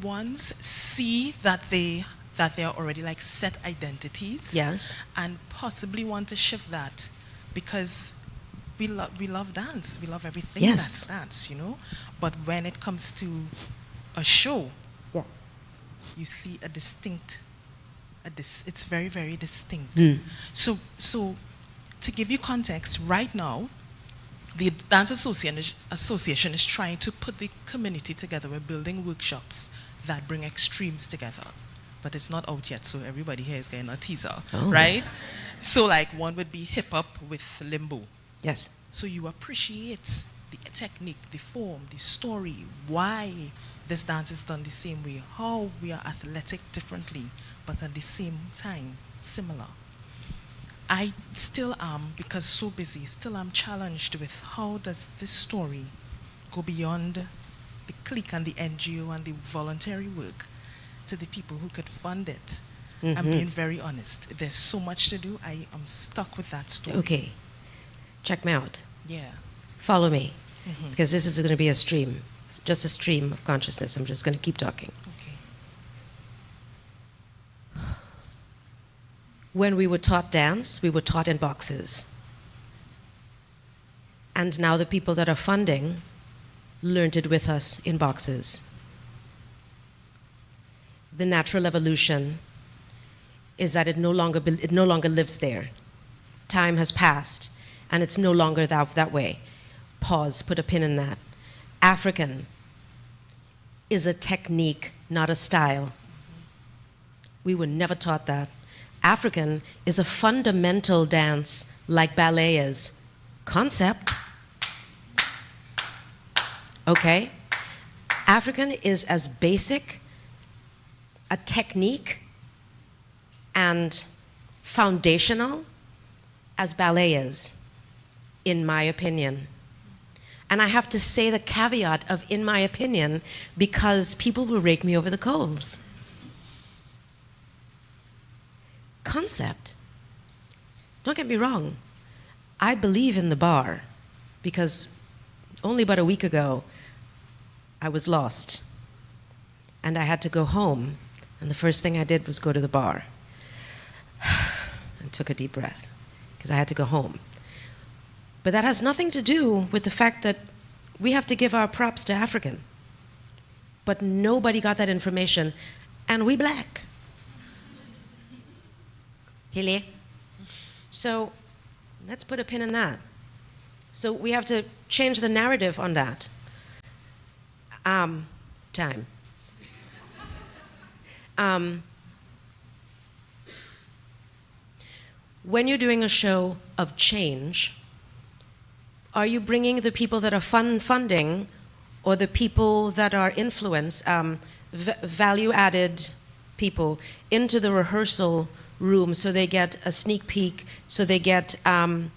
ones see that they are already like set identities. Yes. And possibly want to shift that because we love dance. We love everything Yes. that's dance, you know. But when it comes to a show, Yes. you see a distinct, it's very, very distinct. So to give you context, right now, the Dance Association is trying to put the community together. We're building workshops that bring extremes together. But it's not out yet, so everybody here is getting a teaser, right? So like one would be hip hop with limbo. Yes. So you appreciate the technique, the form, the story, why this dance is done the same way, how we are athletic differently, but at the same time, similar. I still am, because so busy, still am challenged with how does this story go beyond the clique and the NGO and the voluntary work to the people who could fund it. I'm being very honest. There's so much to do. I am stuck with that story. Okay. Check me out. Yeah. Follow me. Because this is going to be a stream. It's just a stream of consciousness. I'm just going to keep talking. Okay. When we were taught dance, we were taught in boxes. And now the people that are funding learned it with us in boxes. The natural evolution is that it no longer lives there. Time has passed, and it's no longer that way. Pause, put a pin in that. African is a technique, not a style. We were never taught that. African is a fundamental dance like ballet is. Concept. Okay? African is as basic a technique and foundational as ballet is, in my opinion. And I have to say the caveat of in my opinion because people will rake me over the coals. Concept. Don't get me wrong. I believe in the bar because only about a week ago I was lost and I had to go home, and the first thing I did was go to the bar and took a deep breath because I had to go home. But that has nothing to do with the fact that we have to give our props to African. But nobody got that information, and we black. Hele. So let's put a pin in that. So we have to change the narrative on that. Time. When you're doing a show of change, are you bringing the people that are funding or the people that are influence, value-added people into the rehearsal room so they get a sneak peek, so they get a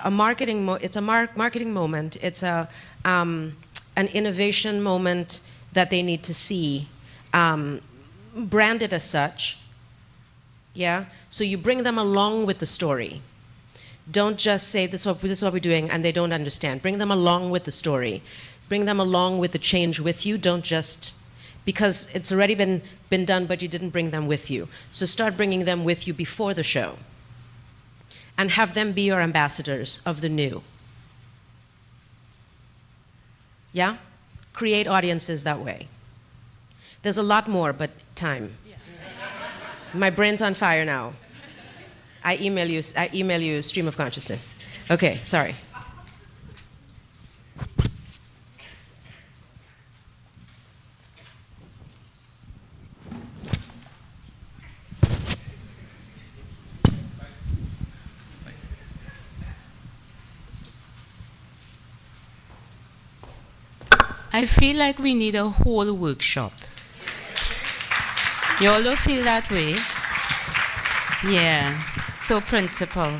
marketing marketing moment, it's an innovation moment that they need to see, branded as such, yeah? So you bring them along with the story. Don't just say, this is what we're doing, and they don't understand. Bring them along with the story. Bring them along with the change with you. Don't just, because it's already been done, but you didn't bring them with you. So start bringing them with you before the show and have them be your ambassadors of the new. Yeah? Create audiences that way. There's a lot more, but time. My brain's on fire now. I email you stream of consciousness. Okay, sorry. I feel like we need a whole workshop. You all don't feel that way? Yeah. So, principal.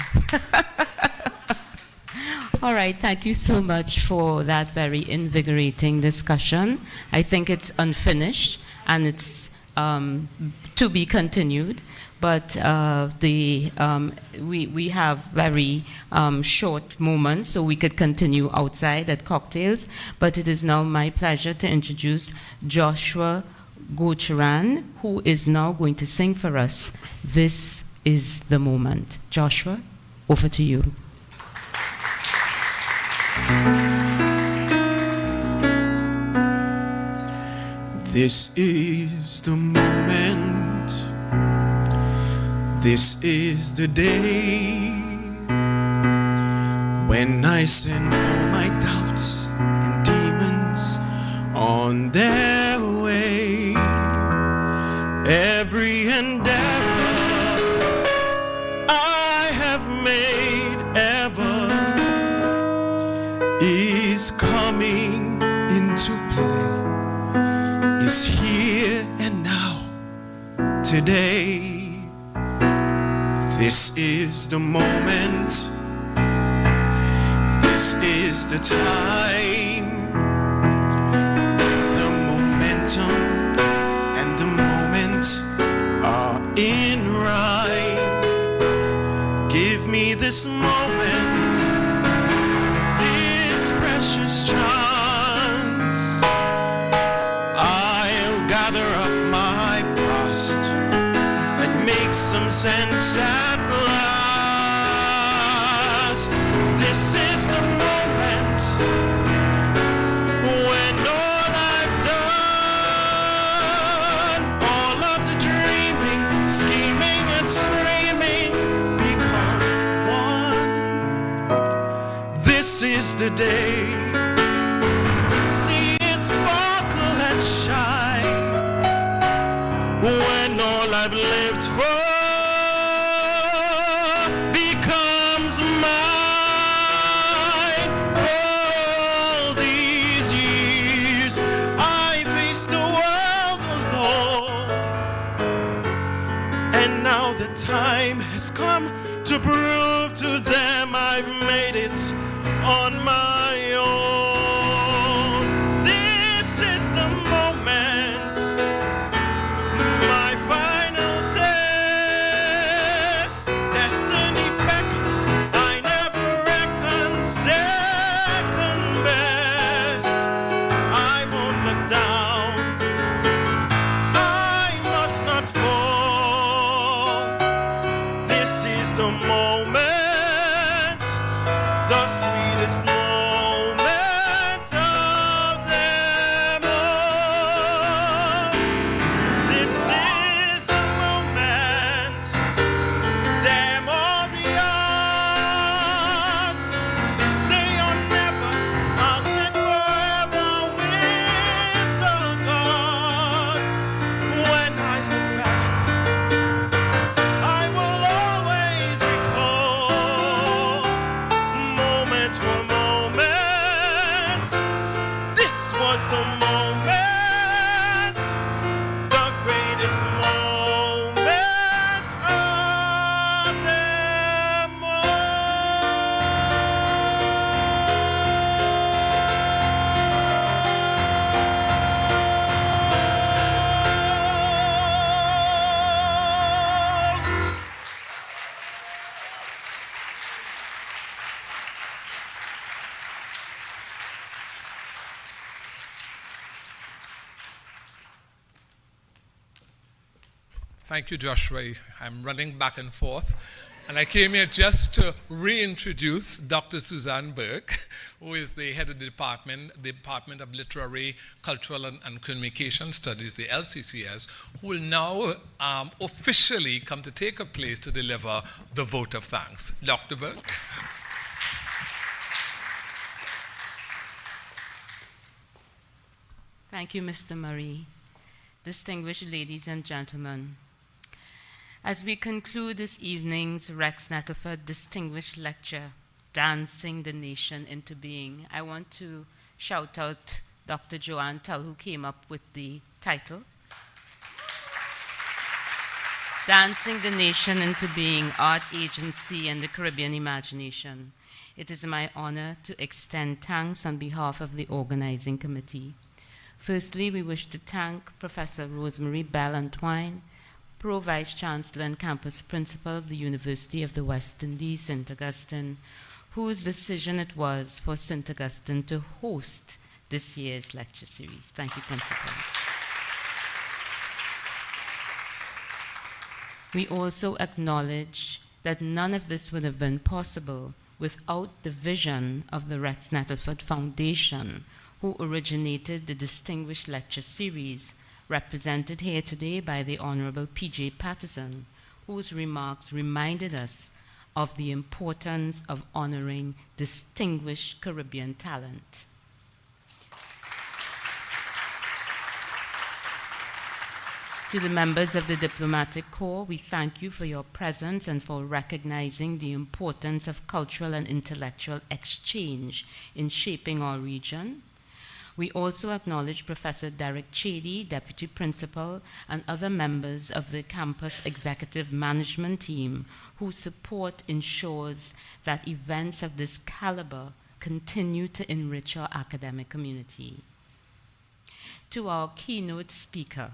All right, thank you so much for that very invigorating discussion. I think it's unfinished and it's to be continued. But we have very short moments, so we could continue outside at cocktails. But it is now my pleasure to introduce Joshua Gocharan, who is now going to sing for us, This Is the Moment. Joshua, over to you. This is the moment. This is the day when I send all my doubts and demons on their way. Every endeavor I have made ever is coming into play, is here and now, today. This is the moment, this is the time, the momentum and the moment are in rhyme. Give me this moment, this precious chance. I'll gather up my past and make some sense at last. This is the moment when all I've done, all of the dreaming, scheming and screaming become one. This is the day. See it sparkle and shine when all I've lived for becomes mine. For all these years I faced the world alone, and now the time has come to prove to them I've made it on my own. This is the moment, my final test. Destiny beckoned, I never reckoned second best. I won't look down, I must not fall. This is the moment, the sweetest moment. Thank you, Joshua. I'm running back and forth. And I came here just to reintroduce Dr. Suzanne Burke, who is the head of the Department of Literary, Cultural, and Communication Studies, the LCCS, who will now officially come to take her place to deliver the vote of thanks. Dr. Burke. Thank you, Mr. Murray. Distinguished ladies and gentlemen, as we conclude this evening's Rex Nettleford Distinguished Lecture, Dancing the Nation into Being, I want to shout out Dr. Joanne Tull, who came up with the title. Dancing the Nation into Being, Art Agency and the Caribbean Imagination. It is my honor to extend thanks on behalf of the organizing committee. Firstly, we wish to thank Professor Rosemary Bell Antoine, Pro Vice Chancellor and Campus Principal of the University of the West Indies, St. Augustine, whose decision it was for St. Augustine to host this year's lecture series. Thank you, Principal. We also acknowledge that none of this would have been possible without the vision of the Rex Nettleford Foundation, who originated the Distinguished Lecture Series, represented here today by the Honorable P.J. Patterson, whose remarks reminded us of the importance of honoring distinguished Caribbean talent. To the members of the Diplomatic Corps, we thank you for your presence and for recognizing the importance of cultural and intellectual exchange in shaping our region. We also acknowledge Professor Derek Chady, Deputy Principal, and other members of the campus executive management team whose support ensures that events of this caliber continue to enrich our academic community. To our keynote speaker,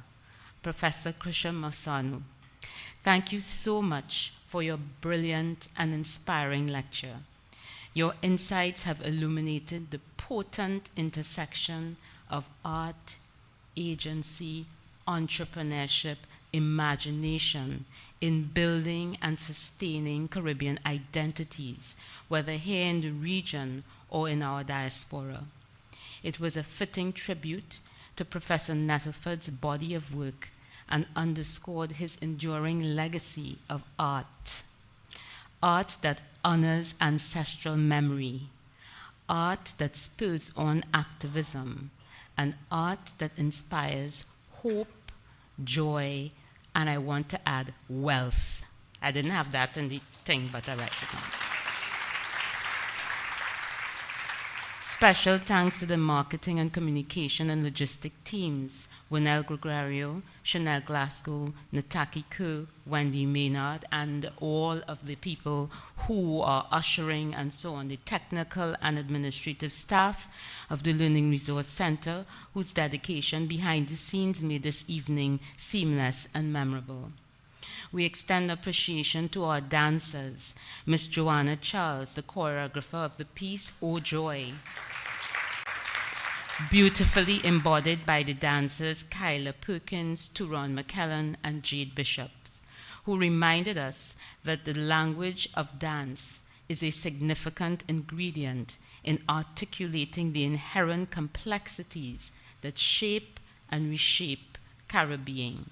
Professor Krisha Masanu, thank you so much for your brilliant and inspiring lecture. Your insights have illuminated the potent intersection of art, agency, entrepreneurship, imagination in building and sustaining Caribbean identities, whether here in the region or in our diaspora. It was a fitting tribute to Professor Nettleford's body of work and underscored his enduring legacy of art. Art that honors ancestral memory, art that spurs on activism, and art that inspires hope, joy, and I want to add wealth. I didn't have that in the thing, but I write it down. Special thanks to the marketing and communication and logistic teams, Winell Gregorio, Chanel Glasgow, Nataki Kerr, Wendy Maynard, and all of the people who are ushering and so on, the technical and administrative staff of the Learning Resource Center, whose dedication behind the scenes made this evening seamless and memorable. We extend appreciation to our dancers, Miss Joanna Charles, the choreographer of the piece, Oh Joy, beautifully embodied by the dancers Kyla Perkins, Turon McKellen, and Jade Bishops, who reminded us that the language of dance is a significant ingredient in articulating the inherent complexities that shape and reshape Caribbean.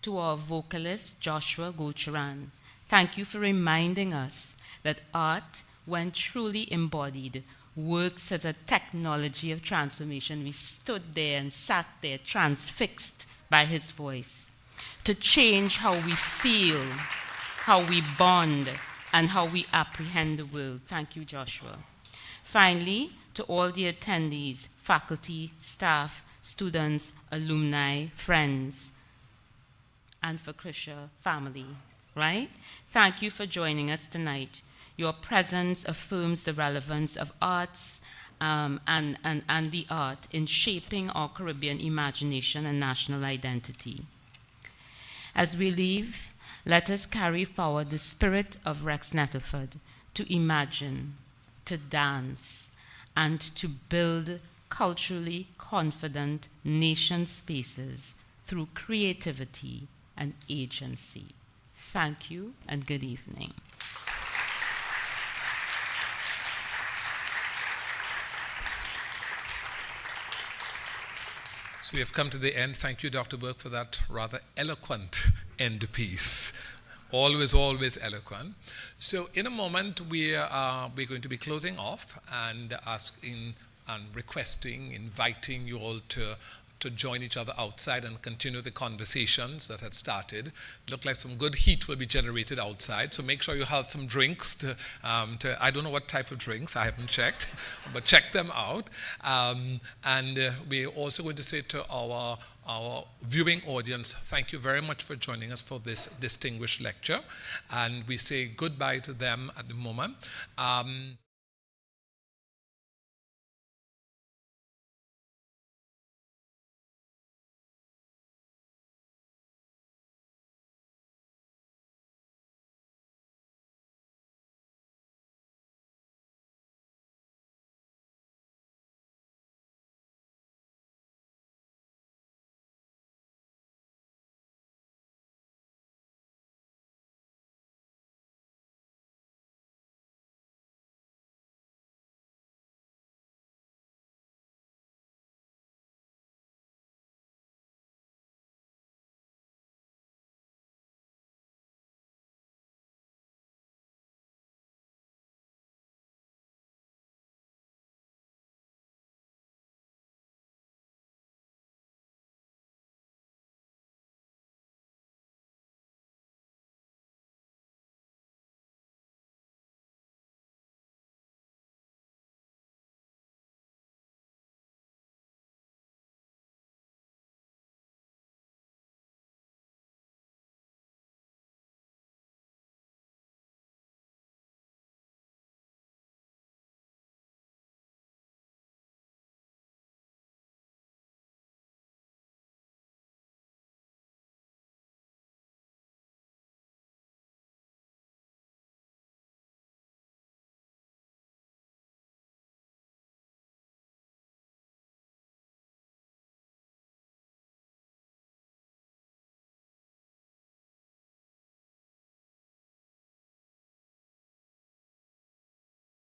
To our vocalist, Joshua Gulcharan, thank you for reminding us that art, when truly embodied, works as a technology of transformation. We stood there and sat there transfixed by his voice to change how we feel, how we bond, and how we apprehend the world. Thank you, Joshua. Finally, to all the attendees, faculty, staff, students, alumni, friends, and for Krisha family, right? Thank you for joining us tonight. Your presence affirms the relevance of arts and the art in shaping our Caribbean imagination and national identity. As we leave, let us carry forward the spirit of Rex Nettleford to imagine, to dance, and to build culturally confident nation spaces through creativity, and agency. Thank you and good evening. So we have come to the end. Thank you, Dr. Burke, for that rather eloquent end piece. Always, always eloquent. So in a moment, we're going to be closing off and asking and requesting, inviting you all to join each other outside and continue the conversations that had started. Looked like some good heat will be generated outside, so make sure you have some drinks I don't know what type of drinks, I haven't checked, but check them out. We're also going to say to our viewing audience, thank you very much for joining us for this distinguished lecture, and we say goodbye to them at the moment.